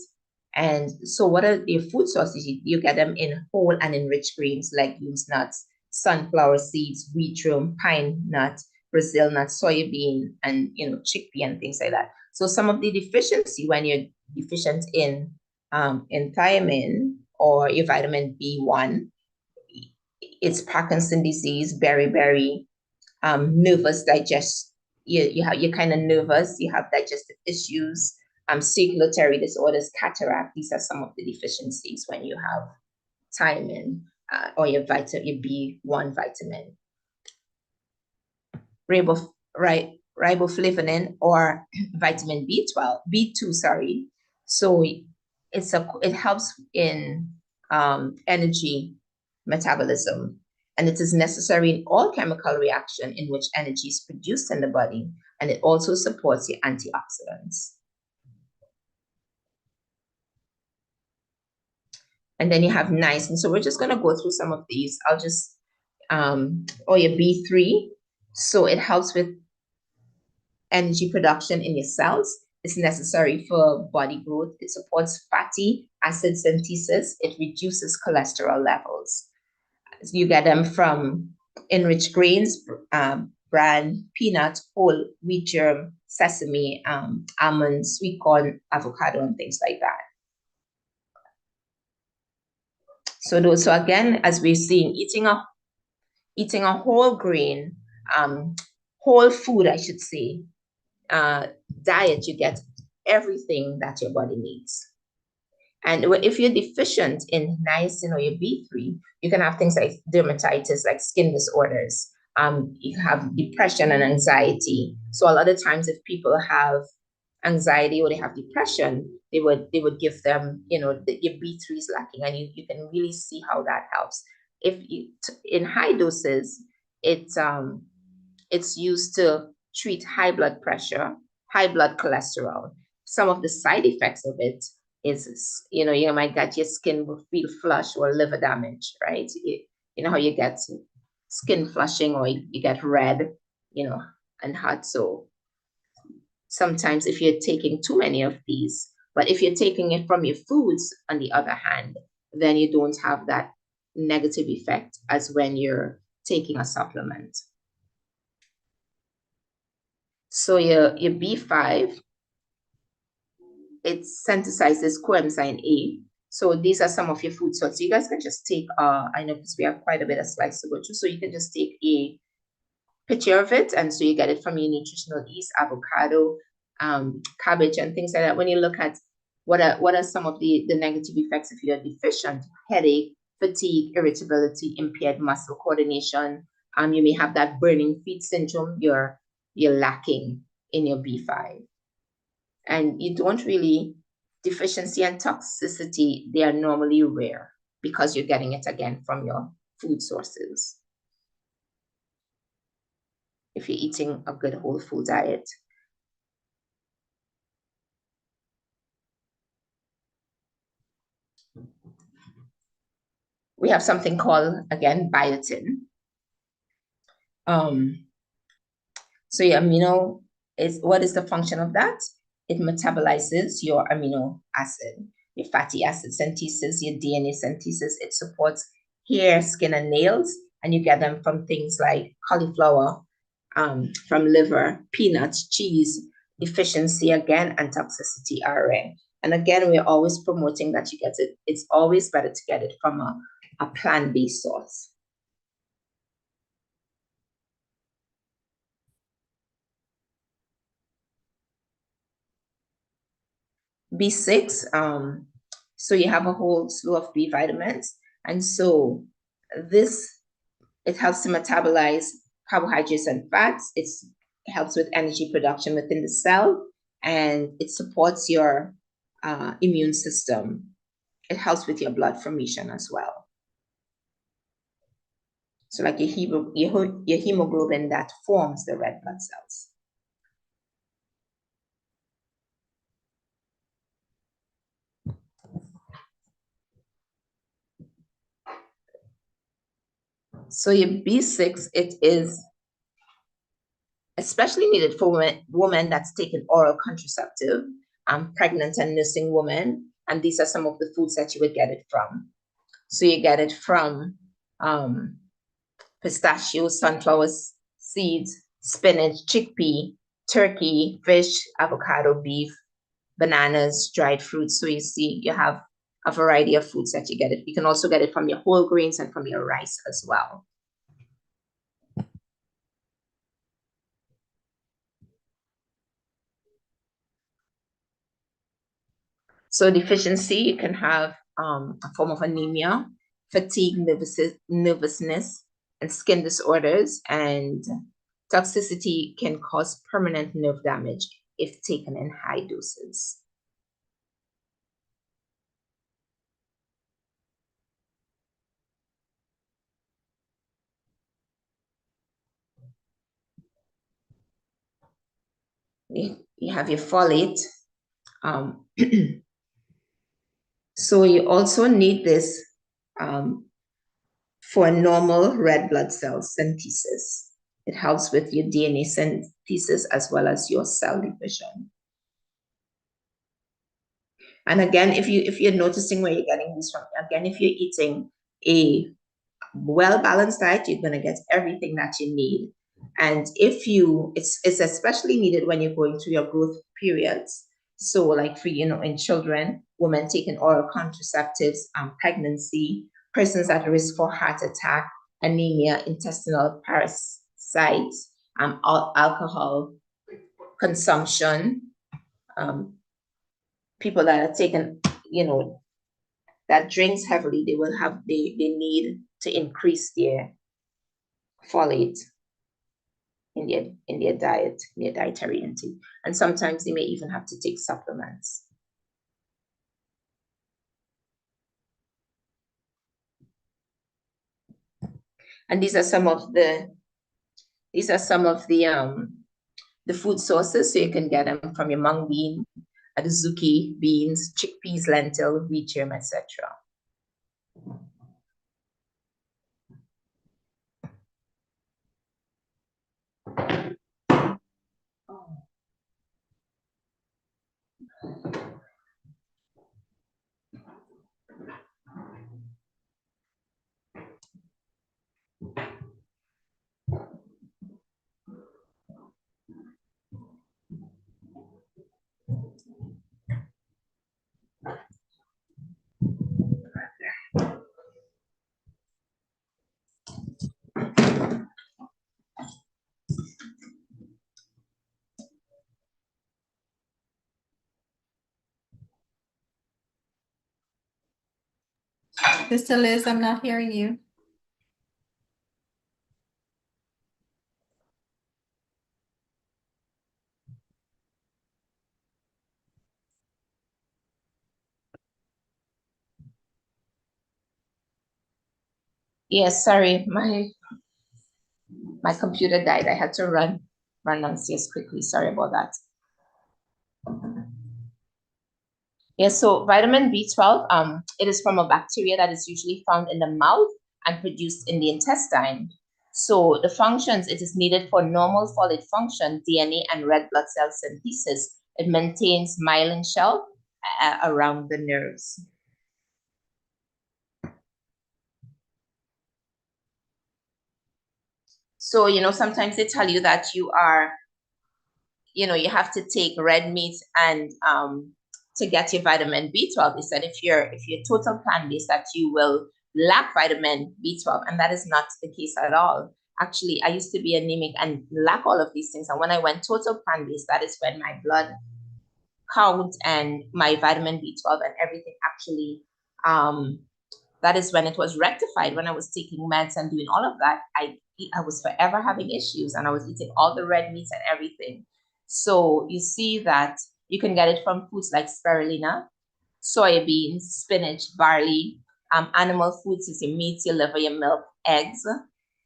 And so what are your food sources? You get them in whole and enriched greens, legumes, nuts, sunflower seeds, wheat germ, pine nut, Brazil nut, soybean, and chickpea and things like that. So some of the deficiency when you're deficient in thiamine or your vitamin B1, it's Parkinson's disease, beriberi, nervous you're kind of nervous, you have digestive issues, circulatory disorders, cataract. These are some of the deficiencies when you have thiamine or your B1 vitamin. Riboflavin or vitamin B2, sorry. So it helps in energy metabolism, and it is necessary in all chemical reaction in which energy is produced in the body, and it also supports your antioxidants. And then you have niacin. So we're just going to go through some of these. I'll just, or your B3. So it helps with energy production in your cells. It's necessary for body growth. It supports fatty acid synthesis. It reduces cholesterol levels. You get them from enriched grains, bran, peanut, whole wheat germ, sesame, almonds, sweet corn, avocado, and things like that. So again, as we've seen, eating a whole grain, whole food, I should say, diet, you get everything that your body needs. And if you're deficient in niacin or your B3, you can have things like dermatitis, like skin disorders, You have depression and anxiety. So a lot of times if people have anxiety or they have depression, they would give them, your B3 is lacking, and you can really see how that helps. If you in high doses, it's used to treat high blood pressure, high blood cholesterol. Some of the side effects of it is, you might get your skin will feel flush or liver damage, right? You know how you get skin flushing or you get red, and hot. So sometimes if you're taking too many of these, but if you're taking it from your foods, on the other hand, then you don't have that negative effect as when you're taking a supplement. So your B5, it synthesizes coenzyme A. So these are some of your food sources. You guys can just take, I know because we have quite a bit of slice to go through, so you can just take a picture of it, and so you get it from your nutritional yeast, avocado, cabbage, and things like that. When you look at what are some of the negative effects if you're deficient: headache, fatigue, irritability, impaired muscle coordination. You may have that burning feet syndrome. You're lacking in your B5, and you don't really, deficiency and toxicity, they are normally rare because you're getting it again from your food sources. If you're eating a good whole food diet. We have something called, again, biotin. So your amino what is the function of that? It metabolizes your amino acid, your fatty acid synthesis, your DNA synthesis. It supports hair, skin, and nails, and you get them from things like cauliflower, from liver, peanuts, cheese. Deficiency, again, and toxicity are rare. And again, we're always promoting that you get it. It's always better to get it from a plant-based source. B6, so you have a whole slew of B vitamins. And so it helps to metabolize carbohydrates and fats. It helps with energy production within the cell, and it supports your immune system. It helps with your blood formation as well. So like your hemoglobin that forms the red blood cells. So your B6, it is especially needed for women that's taking oral contraceptive, pregnant and nursing women. And these are some of the foods that you would get it from. So you get it from pistachios, sunflower seeds, spinach, chickpea, turkey, fish, avocado, beef, bananas, dried fruits. So you see, you have a variety of foods that you get it. You can also get it from your whole grains and from your rice as well. So deficiency, you can have a form of anemia, fatigue, nervousness, and skin disorders. And toxicity can cause permanent nerve damage if taken in high doses. You have your folate. So you also need this for normal red blood cell synthesis. It helps with your DNA synthesis as well as your cell division. And again, if you're noticing where you're getting these from, again, if you're eating a well-balanced diet, you're going to get everything that you need. And it's especially needed when you're going through your growth periods. So like for, in children, women taking oral contraceptives, pregnancy, persons at risk for heart attack, anemia, intestinal parasites, alcohol consumption, people that are taking, that drinks heavily, they need to increase their folate in their diet, in their dietary intake. And sometimes they may even have to take supplements. And these are some of the food sources. So you can get them from your mung bean, azuki beans, chickpeas, lentil, wheat germ, etc. Sister Liz, I'm not hearing you. Yes, sorry, my computer died. I had to run downstairs quickly. Sorry about that. Yes, so vitamin B12, it is from a bacteria that is usually found in the mouth and produced in the intestine. So the functions, it is needed for normal folate function, DNA and red blood cell synthesis. It maintains myelin shell around the nerves. So, sometimes they tell you that you have to take red meat and to get your vitamin B12. They said if you're total plant-based that you will lack vitamin B12, and that is not the case at all. Actually, I used to be anemic and lack all of these things. And when I went total plant-based, that is when my blood count and my vitamin B12 and everything actually, that is when it was rectified. When I was taking meds and doing all of that, I was forever having issues, and I was eating all the red meats and everything. So you see that you can get it from foods like spirulina, soybeans, spinach, barley. Animal foods is your meat, your liver, your milk, eggs.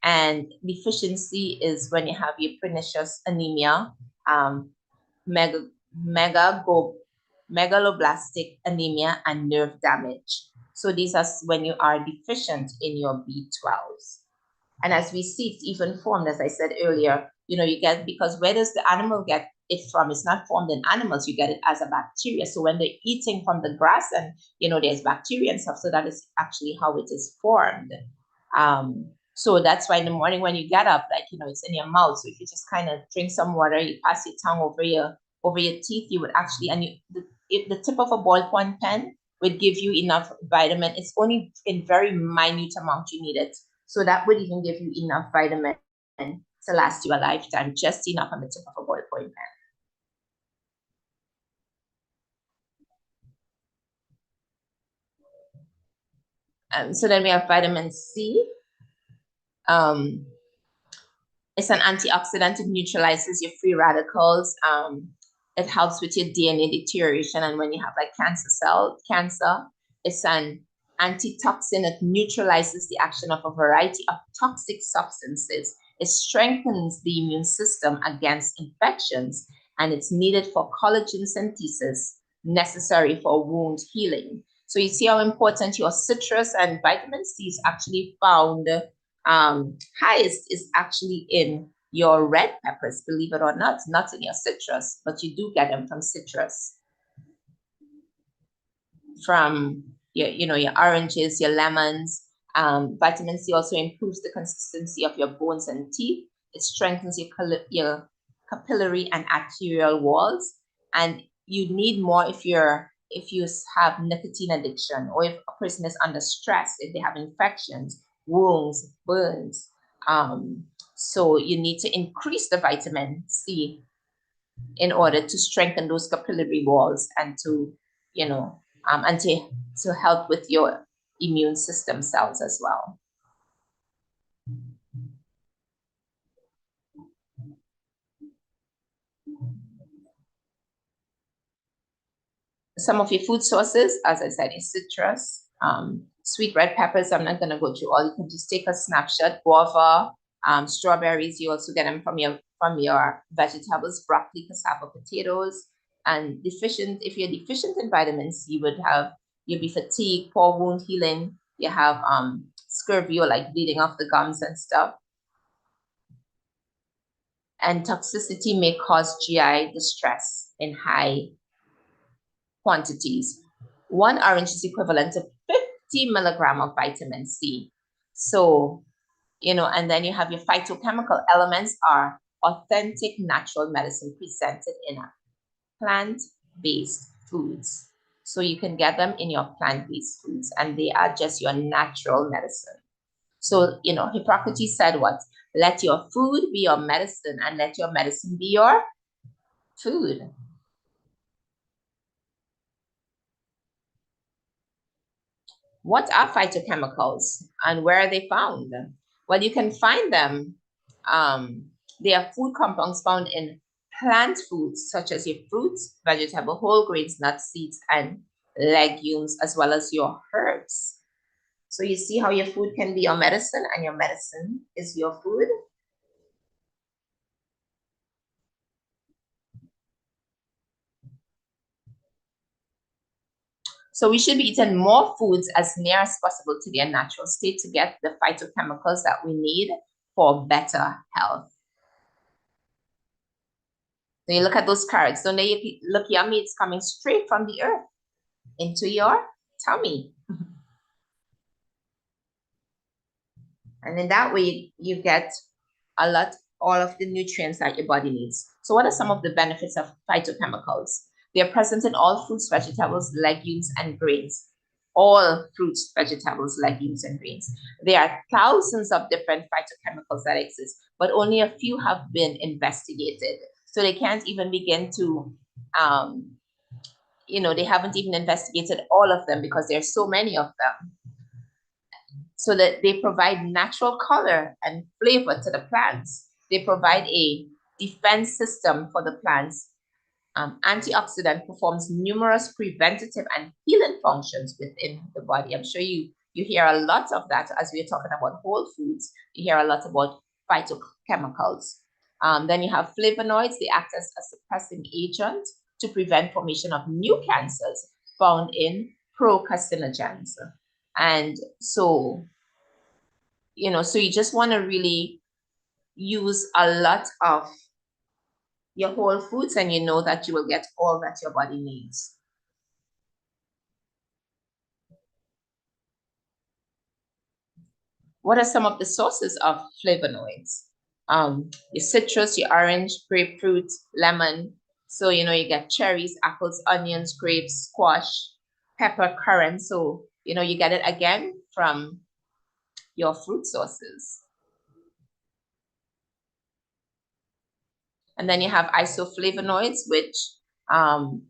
And deficiency is when you have your pernicious anemia, megaloblastic anemia, and nerve damage. So these are when you are deficient in your B12s. And as we see, it's even formed, as I said earlier, you get, because where does the animal get it from? It's not formed in animals, you get it as a bacteria. So when they're eating from the grass and, there's bacteria and stuff, so that is actually how it is formed. So that's why in the morning when you get up, it's in your mouth. So if you just kind of drink some water, you pass your tongue over your teeth, you would actually, and the tip of a ballpoint pen would give you enough vitamin. It's only in very minute amount you need it. So that would even give you enough vitamin to last you a lifetime, just enough on the tip of a ballpoint pen. So then we have vitamin C. It's an antioxidant. It neutralizes your free radicals. It helps with your DNA deterioration. And when you have cancer, it's an antitoxin. It neutralizes the action of a variety of toxic substances. It strengthens the immune system against infections, and it's needed for collagen synthesis necessary for wound healing. So you see how important your citrus and vitamin C is actually found. Highest is actually in your red peppers, believe it or not in your citrus, but you do get them from citrus. From your oranges, your lemons. Vitamin C also improves the consistency of your bones and teeth. It strengthens your capillary and arterial walls. And you need more if you have nicotine addiction, or if a person is under stress, if they have infections, wounds, burns. So you need to increase the vitamin C in order to strengthen those capillary walls and to, and to help with your immune system cells as well. Some of your food sources, as I said, is citrus, sweet red peppers. I'm not going to go through all. You can just take a snapshot. Guava, strawberries. You also get them from your vegetables, broccoli, cassava, potatoes. And if you're deficient in vitamin C, you'll be fatigued, poor wound healing. You have scurvy or like bleeding off the gums and stuff. And toxicity may cause GI distress in high quantities. 1 orange is equivalent to 50 milligram of vitamin C. So, and then you have your phytochemical elements are authentic natural medicine presented in a plant-based foods. So you can get them in your plant-based foods, and they are just your natural medicine. So, Hippocrates said what? Let your food be your medicine, and let your medicine be your food. What are phytochemicals and where are they found? Well, you can find them. They are food compounds found in plant foods, such as your fruits, vegetable, whole grains, nuts, seeds, and legumes, as well as your herbs. So you see how your food can be your medicine and your medicine is your food. So we should be eating more foods as near as possible to their natural state to get the phytochemicals that we need for better health. So you look at those carrots, don't they look yummy? It's coming straight from the earth into your tummy. And in that way, you get all of the nutrients that your body needs. So what are some of the benefits of phytochemicals? They are present in all fruits, vegetables, legumes, and grains. All fruits, vegetables, legumes, and grains. There are thousands of different phytochemicals that exist, but only a few have been investigated. So they can't even begin to, they haven't even investigated all of them because there's so many of them. So that they provide natural color and flavor to the plants. They provide a defense system for the plants. Antioxidant performs numerous preventative and healing functions within the body. I'm sure you hear a lot of that as we're talking about whole foods. You hear a lot about phytochemicals. Then you have flavonoids. They act as a suppressing agent to prevent formation of new cancers found in procarcinogens. And so, so you just want to really use a lot of your whole foods, and you know that you will get all that your body needs. What are some of the sources of flavonoids? Your citrus, your orange, grapefruit, lemon. So, you get cherries, apples, onions, grapes, squash, pepper, currant. So, you get it again from your fruit sources. And then you have isoflavonoids, which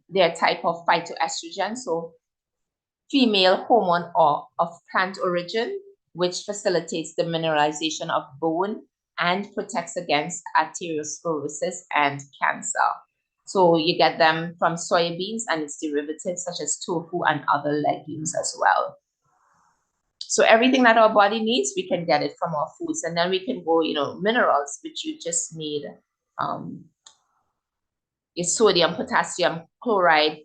they're a type of phytoestrogen, so female hormone or of plant origin, which facilitates the mineralization of bone and protects against arteriosclerosis and cancer. So you get them from soybeans and its derivatives such as tofu and other legumes as well. So everything that our body needs, we can get it from our foods. And then we can go, minerals, which you just need your sodium, potassium, chloride,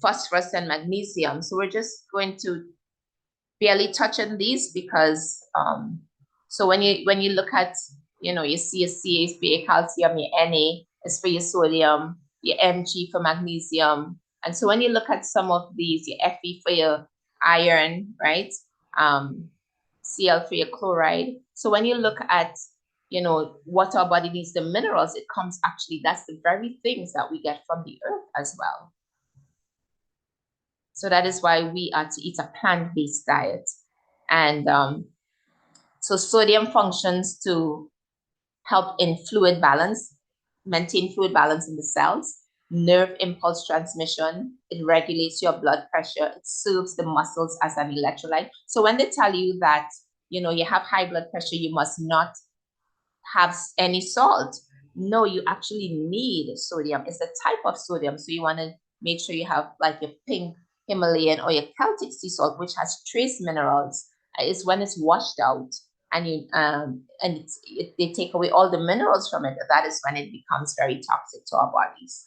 phosphorus, and magnesium. So we're just going to barely touch on these because so when you look at, you see your Ca is for your calcium, your Na is for your sodium, your Mg for magnesium. And so when you look at some of these, your Fe for your iron, right? Cl for your chloride. So when you look at, what our body needs, the minerals, it comes actually, that's the very things that we get from the earth as well. So that is why we are to eat a plant-based diet. And so sodium functions to help in fluid balance, maintain fluid balance in the cells, nerve impulse transmission. It regulates your blood pressure. It serves the muscles as an electrolyte. So when they tell you that, you have high blood pressure, you must not have any salt. No, you actually need sodium. It's a type of sodium. So you want to make sure you have like your pink Himalayan or your Celtic sea salt, which has trace minerals. Is when it's washed out and they take away all the minerals from it. That is when it becomes very toxic to our bodies.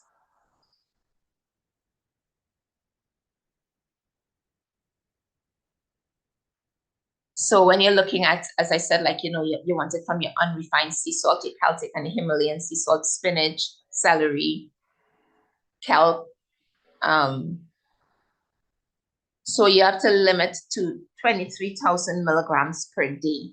So when you're looking at, as I said, like, you want it from your unrefined sea salt, your Celtic and Himalayan sea salt, spinach, celery, kelp. So you have to limit to 23,000 milligrams per day.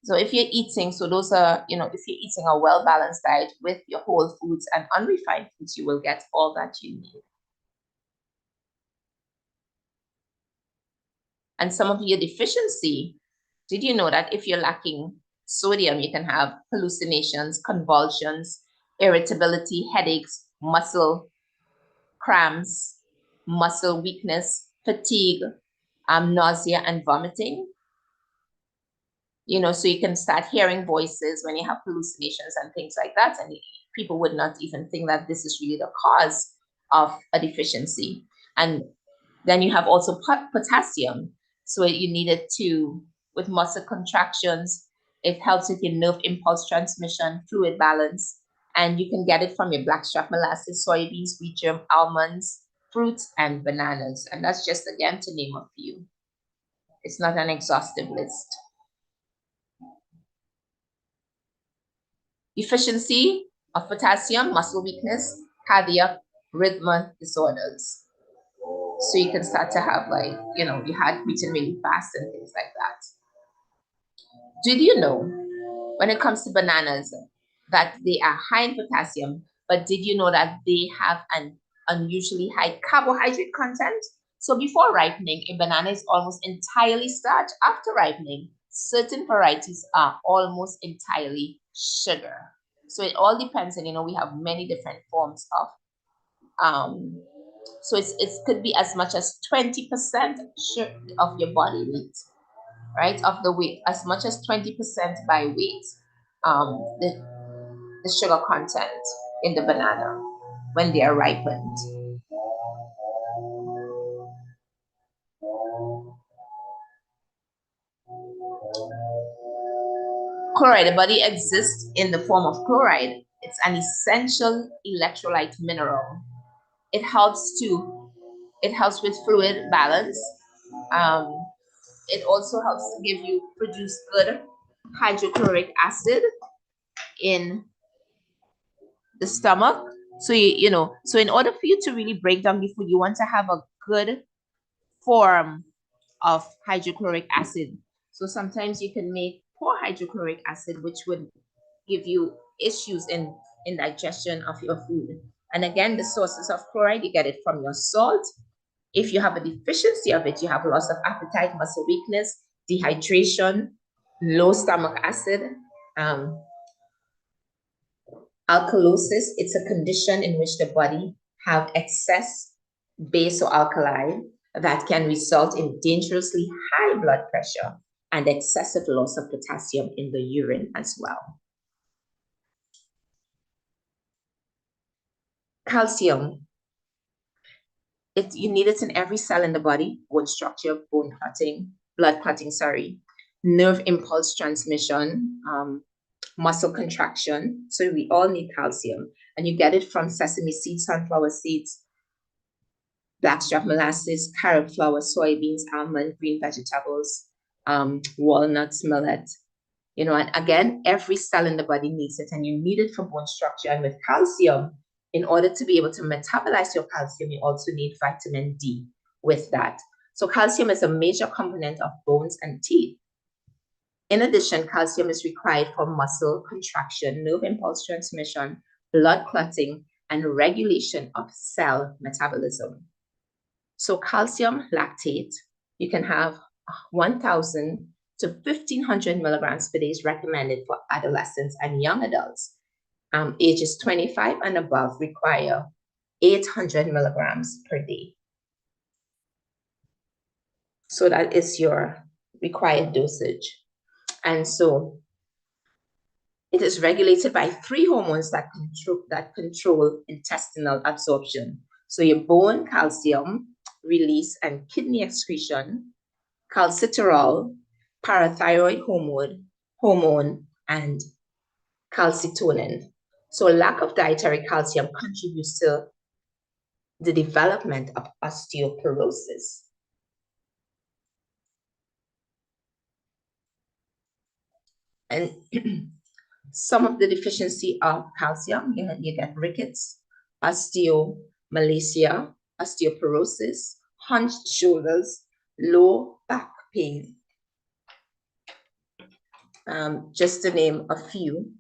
So if you're eating, so those are, if you're eating a well-balanced diet with your whole foods and unrefined foods, you will get all that you need. And some of your deficiency, did you know that if you're lacking sodium, you can have hallucinations, convulsions, irritability, headaches, muscle cramps, muscle weakness, fatigue, nausea, and vomiting? So you can start hearing voices when you have hallucinations and things like that. And people would not even think that this is really the cause of a deficiency. And then you have also potassium. So you need it with muscle contractions. It helps with your nerve impulse transmission, fluid balance. And you can get it from your blackstrap molasses, soybeans, wheat germ, almonds, fruits, and bananas. And that's just, again, to name a few. It's not an exhaustive list. Deficiency of potassium, muscle weakness, cardiac rhythm disorders. So you can start to have your heart beating really fast and things like that. Did you know, when it comes to bananas, that they are high in potassium, but did you know that they have an unusually high carbohydrate content? So before ripening, a banana is almost entirely starch. After ripening, certain varieties are almost entirely sugar. So it all depends, and we have many different forms of so it could be as much as 20% of your body weight, right? Of the weight, as much as 20% by weight, the sugar content in the banana when they are ripened. Chloride, the body exists in the form of chloride. It's an essential electrolyte mineral. It helps with fluid balance. It also helps to produce good hydrochloric acid in the stomach. So so in order for you to really break down the food, you want to have a good form of hydrochloric acid. So sometimes you can make poor hydrochloric acid, which would give you issues in digestion of your food. And again, the sources of chloride, you get it from your salt. If you have a deficiency of it, you have loss of appetite, muscle weakness, dehydration, low stomach acid, alkalosis. It's a condition in which the body have excess base or alkali that can result in dangerously high blood pressure and excessive loss of potassium in the urine as well. Calcium. You need it in every cell in the body: bone structure, blood clotting, nerve impulse transmission, muscle contraction. So we all need calcium, and you get it from sesame seeds, sunflower seeds, blackstrap molasses, carrot flour, soybeans, almond, green vegetables, walnuts, millet. And again, every cell in the body needs it, and you need it for bone structure. And with calcium, in order to be able to metabolize your calcium, you also need vitamin D with that. So calcium is a major component of bones and teeth. In addition, calcium is required for muscle contraction, nerve impulse transmission, blood clotting, and regulation of cell metabolism. So calcium lactate, you can have 1,000 to 1,500 milligrams per day is recommended for adolescents and young adults. Ages 25 and above require 800 milligrams per day. So that is your required dosage. And so it is regulated by 3 hormones that control intestinal absorption. So your bone calcium release and kidney excretion, calciferol, parathyroid hormone, and calcitonin. So lack of dietary calcium contributes to the development of osteoporosis. And some of the deficiency of calcium, you get rickets, osteomalacia, osteoporosis, hunched shoulders, low back pain, just to name a few.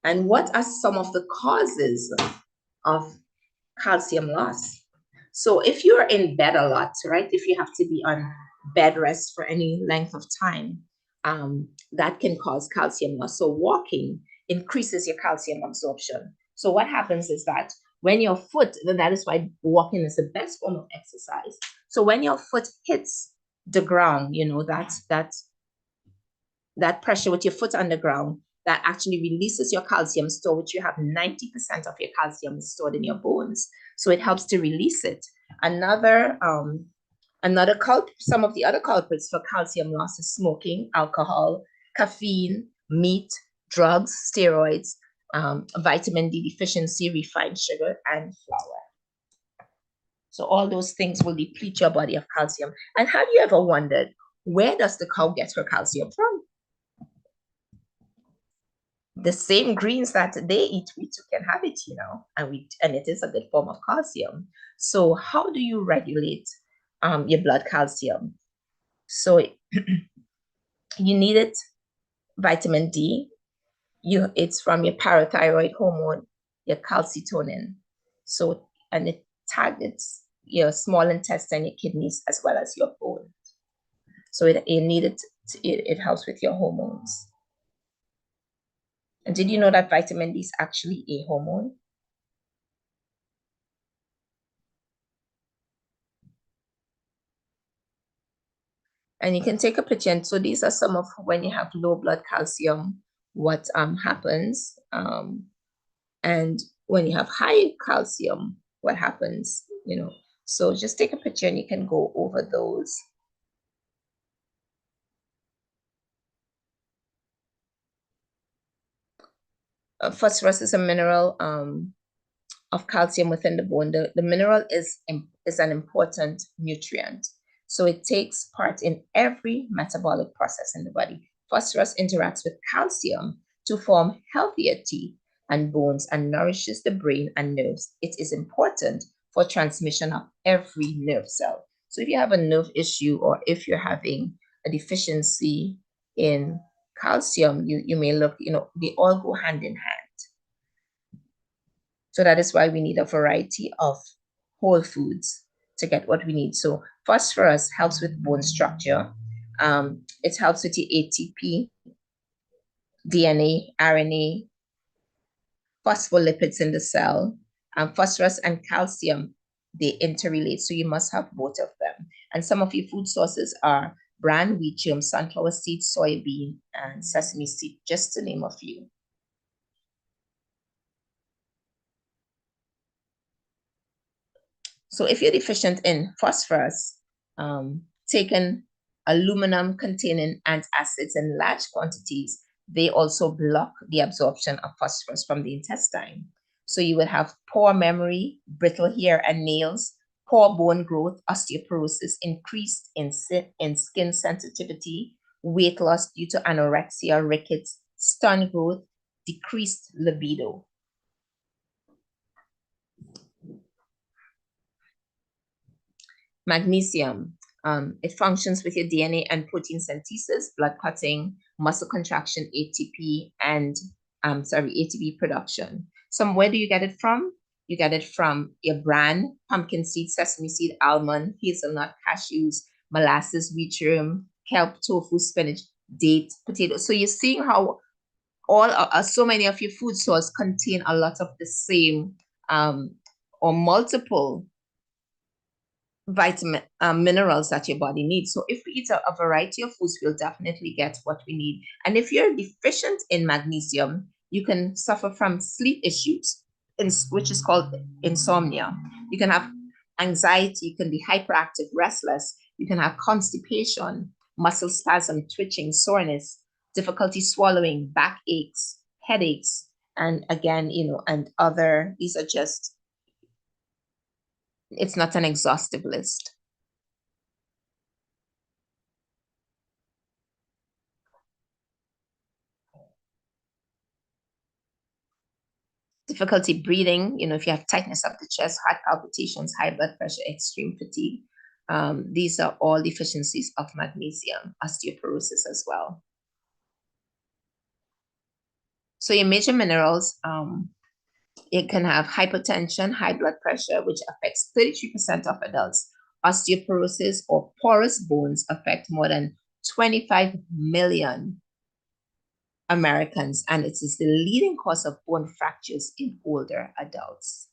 And what are some of the causes of calcium loss? So if you're in bed a lot, right, if you have to be on bed rest for any length of time, that can cause calcium loss. So walking increases your calcium absorption. So what happens is that when your foot, then that is why walking is the best form of exercise. So when your foot hits the ground, you know, that pressure with your foot on the ground, that actually releases your calcium store, which you have 90% of your calcium stored in your bones. So it helps to release it. Another culprit, some of the other culprits for calcium loss is smoking, alcohol, caffeine, meat, drugs, steroids, vitamin D deficiency, refined sugar, and flour. So all those things will deplete your body of calcium. And have you ever wondered, where does the cow get her calcium from? The same greens that they eat, we too can have it, you know, and it is a good form of calcium. So how do you regulate your blood calcium? So you need it, vitamin D. It's from your parathyroid hormone, your calcitonin. So, and it targets your small intestine, your kidneys, as well as your bone. So it helps with your hormones. And did you know that vitamin D is actually a hormone? And you can take a picture. And so these are some of when you have low blood calcium, what happens. And when you have high calcium, what happens, you know. So just take a picture and you can go over those. Phosphorus is a mineral of calcium within the bone. The mineral is an important nutrient. So it takes part in every metabolic process in the body. Phosphorus interacts with calcium to form healthier teeth and bones and nourishes the brain and nerves. It is important for transmission of every nerve cell. So if you have a nerve issue or if you're having a deficiency in calcium, you may look, you know, they all go hand in hand. So that is why we need a variety of whole foods to get what we need. So phosphorus helps with bone structure. It helps with the ATP, DNA, RNA, phospholipids in the cell. Phosphorus and calcium, they interrelate. So you must have both of them. And some of your food sources are bran, wheat germ, sunflower seed, soybean, and sesame seed, just to name a few. So if you're deficient in phosphorus, taking aluminum containing antacids in large quantities, they also block the absorption of phosphorus from the intestine. So you will have poor memory, brittle hair and nails, poor bone growth, osteoporosis, increased in skin sensitivity, weight loss due to anorexia, rickets, stun growth, decreased libido. Magnesium, it functions with your DNA and protein synthesis, blood clotting, muscle contraction, ATP, and ATP production. Where do you get it from? You get it from your bran, pumpkin seed, sesame seed, almond, hazelnut, cashews, molasses, wheat germ, kelp, tofu, spinach, date, potato. So you're seeing how so many of your food sources contain a lot of the same or multiple vitamin minerals that your body needs. So if we eat a variety of foods, we'll definitely get what we need. And if you're deficient in magnesium, you can suffer from sleep issues, which is called insomnia. You can have anxiety, you can be hyperactive, restless, you can have constipation, muscle spasm, twitching, soreness, difficulty swallowing, back aches, headaches, and again, and other, these are just, it's not an exhaustive list. Difficulty breathing, if you have tightness of the chest, heart palpitations, high blood pressure, extreme fatigue. These are all deficiencies of magnesium, osteoporosis as well. So your major minerals, it can have hypertension, high blood pressure, which affects 33% of adults. Osteoporosis or porous bones affect more than 25 million Americans, and it is the leading cause of bone fractures in older adults.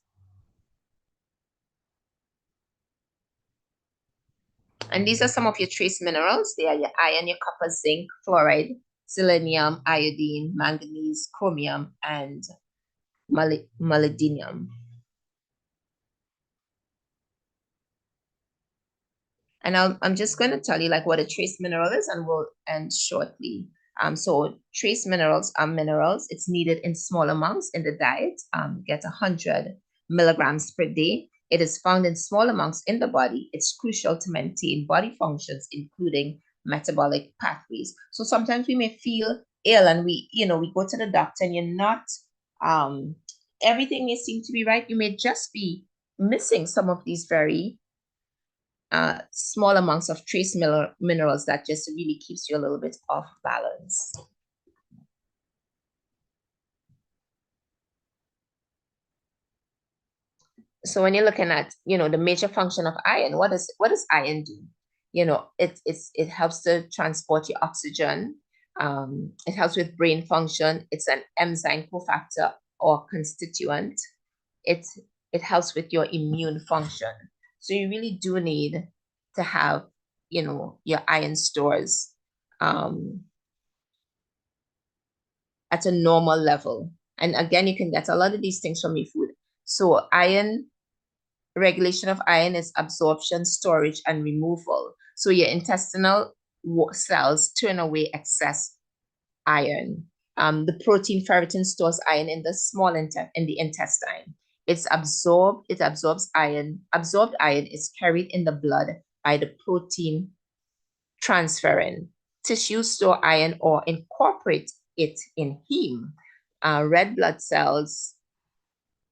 And these are some of your trace minerals. They are your iron, your copper, zinc, fluoride, selenium, iodine, manganese, chromium, and molybdenum. And I'm just going to tell you like what a trace mineral is, and we'll end shortly. So trace minerals are minerals. It's needed in small amounts in the diet. Get 100 milligrams per day. It is found in small amounts in the body. It's crucial to maintain body functions, including metabolic pathways. So sometimes we may feel ill and we go to the doctor and you're not, everything may seem to be right. You may just be missing some of these very small amounts of trace minerals that just really keeps you a little bit off balance. So when you're looking at, the major function of iron, what does iron do? It helps to transport your oxygen. It helps with brain function. It's an enzyme cofactor or constituent. It helps with your immune function. So you really do need to have, your iron stores at a normal level. And again, you can get a lot of these things from your food. So regulation of iron is absorption, storage, and removal. So your intestinal cells turn away excess iron. The protein ferritin stores iron in the small in the intestine. It absorbs iron. Absorbed iron is carried in the blood by the protein transferrin. Tissues store iron or incorporate it in heme. Red blood cells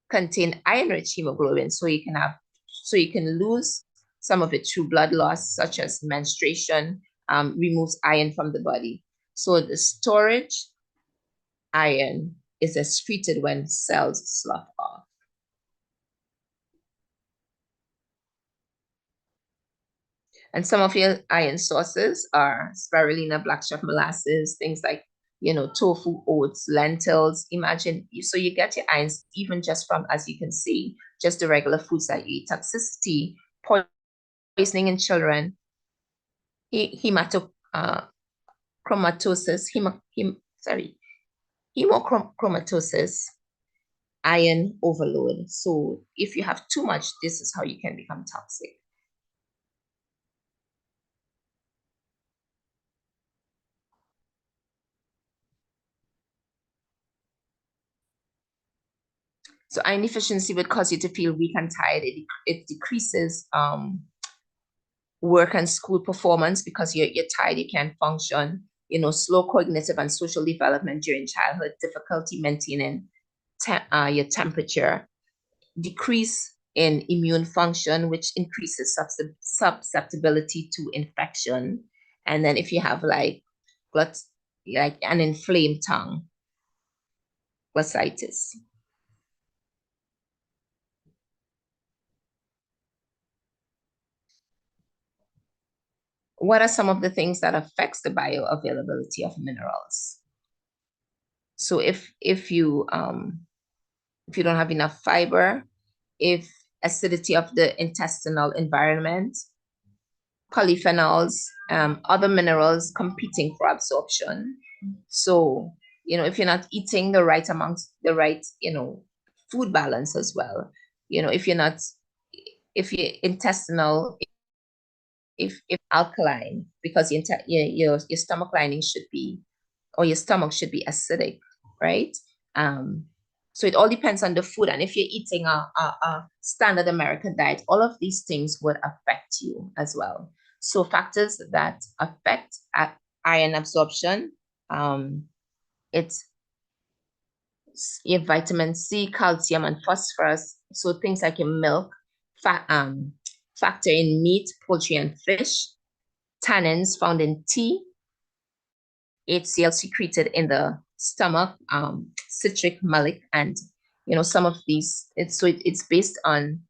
contain iron-rich hemoglobin, so you can lose some of it through blood loss, such as menstruation, removes iron from the body. So the storage iron is excreted when cells slough off. And some of your iron sources are spirulina, blackstrap molasses, things like, tofu, oats, lentils. Imagine, so you get your irons even just from, as you can see, just the regular foods that you eat. Toxicity, poisoning in children, hemochromatosis, hemochromatosis, iron overload. So if you have too much, this is how you can become toxic. So iron deficiency would cause you to feel weak and tired. It decreases work and school performance because you're tired, you can't function. Slow cognitive and social development during childhood, difficulty maintaining your temperature, decrease in immune function, which increases susceptibility to infection. And then if you have like an inflamed tongue, glossitis. What are some of the things that affects the bioavailability of minerals? So if you don't have enough fiber, if acidity of the intestinal environment, polyphenols, other minerals competing for absorption. So, if you're not eating the right amount, the right, food balance as well, if you're not if your intestinal, if alkaline, because your stomach lining should be, or your stomach should be acidic, right? So it all depends on the food. And if you're eating a standard American diet, all of these things would affect you as well. So factors that affect iron absorption, it's your vitamin C, calcium, and phosphorus. So things like your milk, factor in meat, poultry, and fish. Tannins found in tea, HCl secreted in the stomach, citric, malic, and some of these. It's based on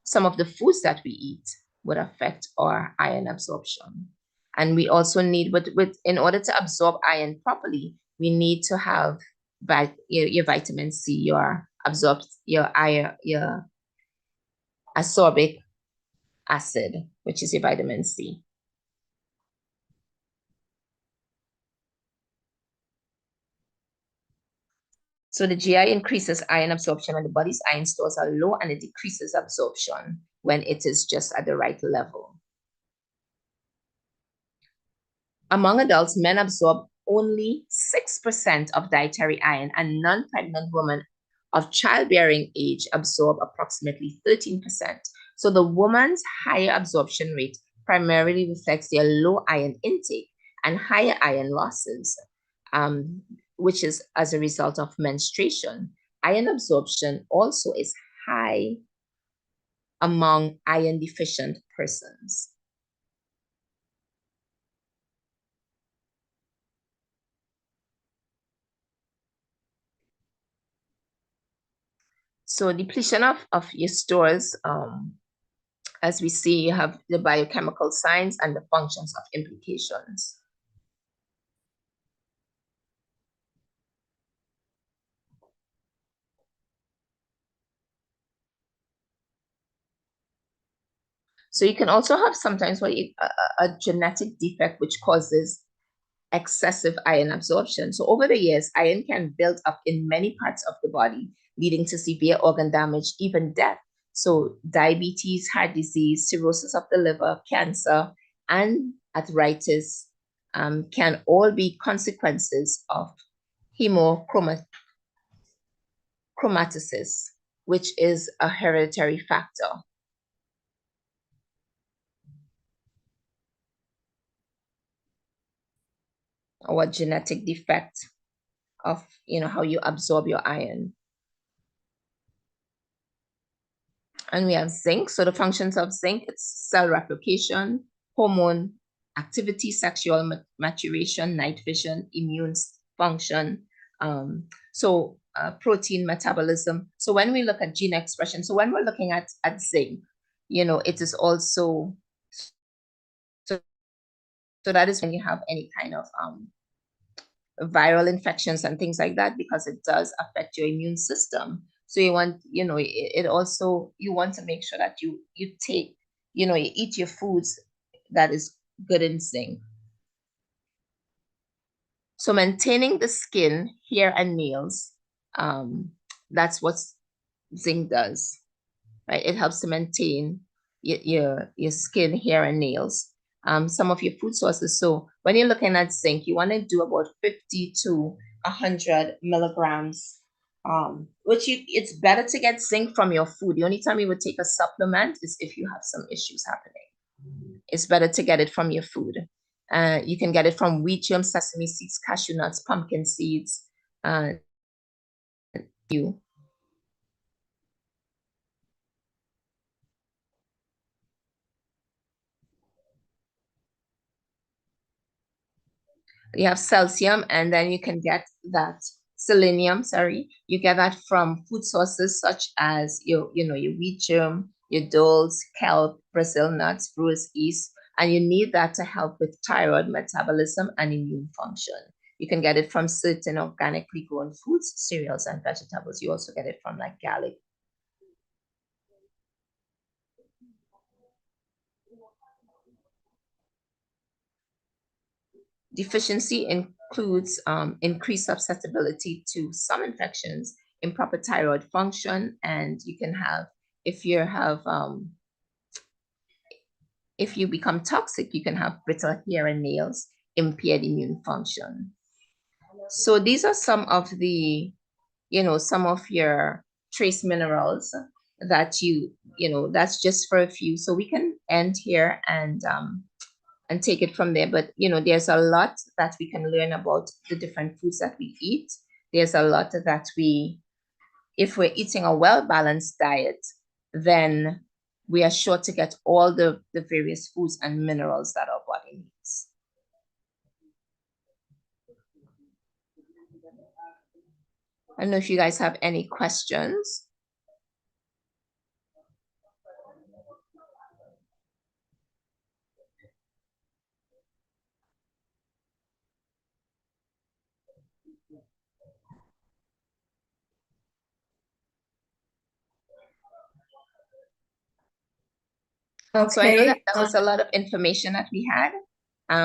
some of the foods that we eat would affect our iron absorption. And we also need, in order to absorb iron properly, we need to have your vitamin C, your iron, your ascorbic acid, which is your vitamin C. So the GI increases iron absorption when the body's iron stores are low, and it decreases absorption when it is just at the right level. Among adults, men absorb only 6% of dietary iron, and non-pregnant women of childbearing age absorb approximately 13%. So the woman's higher absorption rate primarily reflects their low iron intake and higher iron losses, which is as a result of menstruation. Iron absorption also is high among iron deficient persons. So depletion of your stores, as we see, you have the biochemical signs and the functions of implications. So you can also have sometimes a genetic defect which causes excessive iron absorption. So over the years, iron can build up in many parts of the body, leading to severe organ damage, even death. So diabetes, heart disease, cirrhosis of the liver, cancer, and arthritis can all be consequences of hemochromatosis, which is a hereditary factor. Or a genetic defect of how you absorb your iron. And we have zinc. So the functions of zinc, it's cell replication, hormone activity, sexual maturation, night vision, immune function, protein metabolism. So when we look at gene expression, so when we're looking at zinc, it is also, so that is when you have any kind of viral infections and things like that, because it does affect your immune system. So you want, it also, you want to make sure that you take, you eat your foods that is good in zinc. So maintaining the skin, hair, and nails, that's what zinc does, right? It helps to maintain your skin, hair, and nails. Some of your food sources. So when you're looking at zinc, you want to do about 50 to 100 milligrams, which it's better to get zinc from your food. The only time you would take a supplement is if you have some issues happening. It's better to get it from your food. You can get it from wheat germ, sesame seeds, cashew nuts, pumpkin seeds. You have calcium, and then you can get that selenium, you get that from food sources such as your wheat germ, your dulse, kelp, Brazil nuts, brewer's yeast, and you need that to help with thyroid metabolism and immune function. You can get it from certain organically grown foods, cereals, and vegetables. You also get it from like garlic. Deficiency includes increased susceptibility to some infections, improper thyroid function, and you can have, if you have if you become toxic, you can have brittle hair and nails, impaired immune function. So these are some of the, some of your trace minerals that that's just for a few. So we can end here and take it from there. But, there's a lot that we can learn about the different foods that we eat. There's a lot that if we're eating a well-balanced diet, then we are sure to get all the various foods and minerals that our body needs. I don't know if you guys have any questions. Okay. So I know that was a lot of information that we had.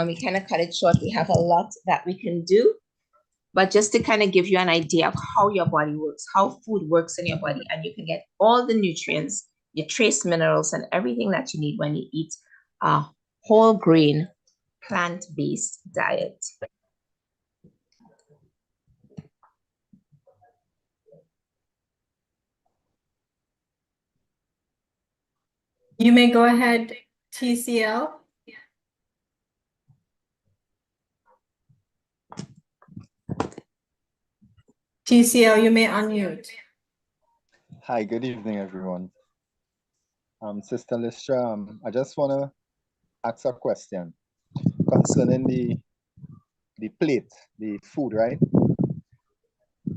We kind of cut it short. We have a lot that we can do, but just to kind of give you an idea of how your body works, how food works in your body, and you can get all the nutrients, your trace minerals, and everything that you need when you eat a whole grain, plant-based diet. You may go ahead, TCL. TCL, you may unmute. Hi, good evening, everyone. Sister Lystra, I just want to ask a question concerning the plate, the food, right?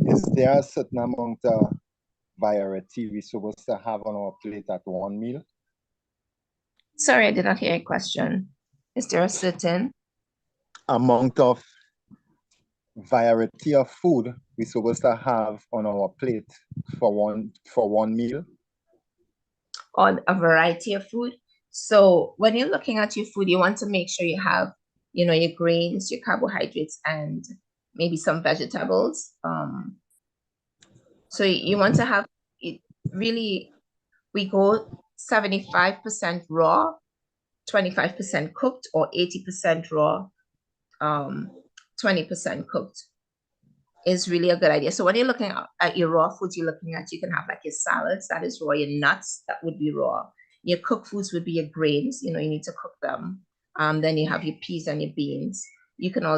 Is there a certain amount of variety we're supposed to have on our plate at one meal? Sorry, I did not hear your question. Is there a certain amount of variety of food we're supposed to have on our plate for one meal? On a variety of food? So when you're looking at your food, you want to make sure you have, your grains, your carbohydrates, and maybe some vegetables. So you want to have it really, we go 75% raw, 25% cooked, or 80% raw, 20% cooked is really a good idea. So when you're looking at your raw foods, you can have like your salads, that is raw, your nuts, that would be raw. Your cooked foods would be your grains, you need to cook them. Then you have your peas and your beans. You can also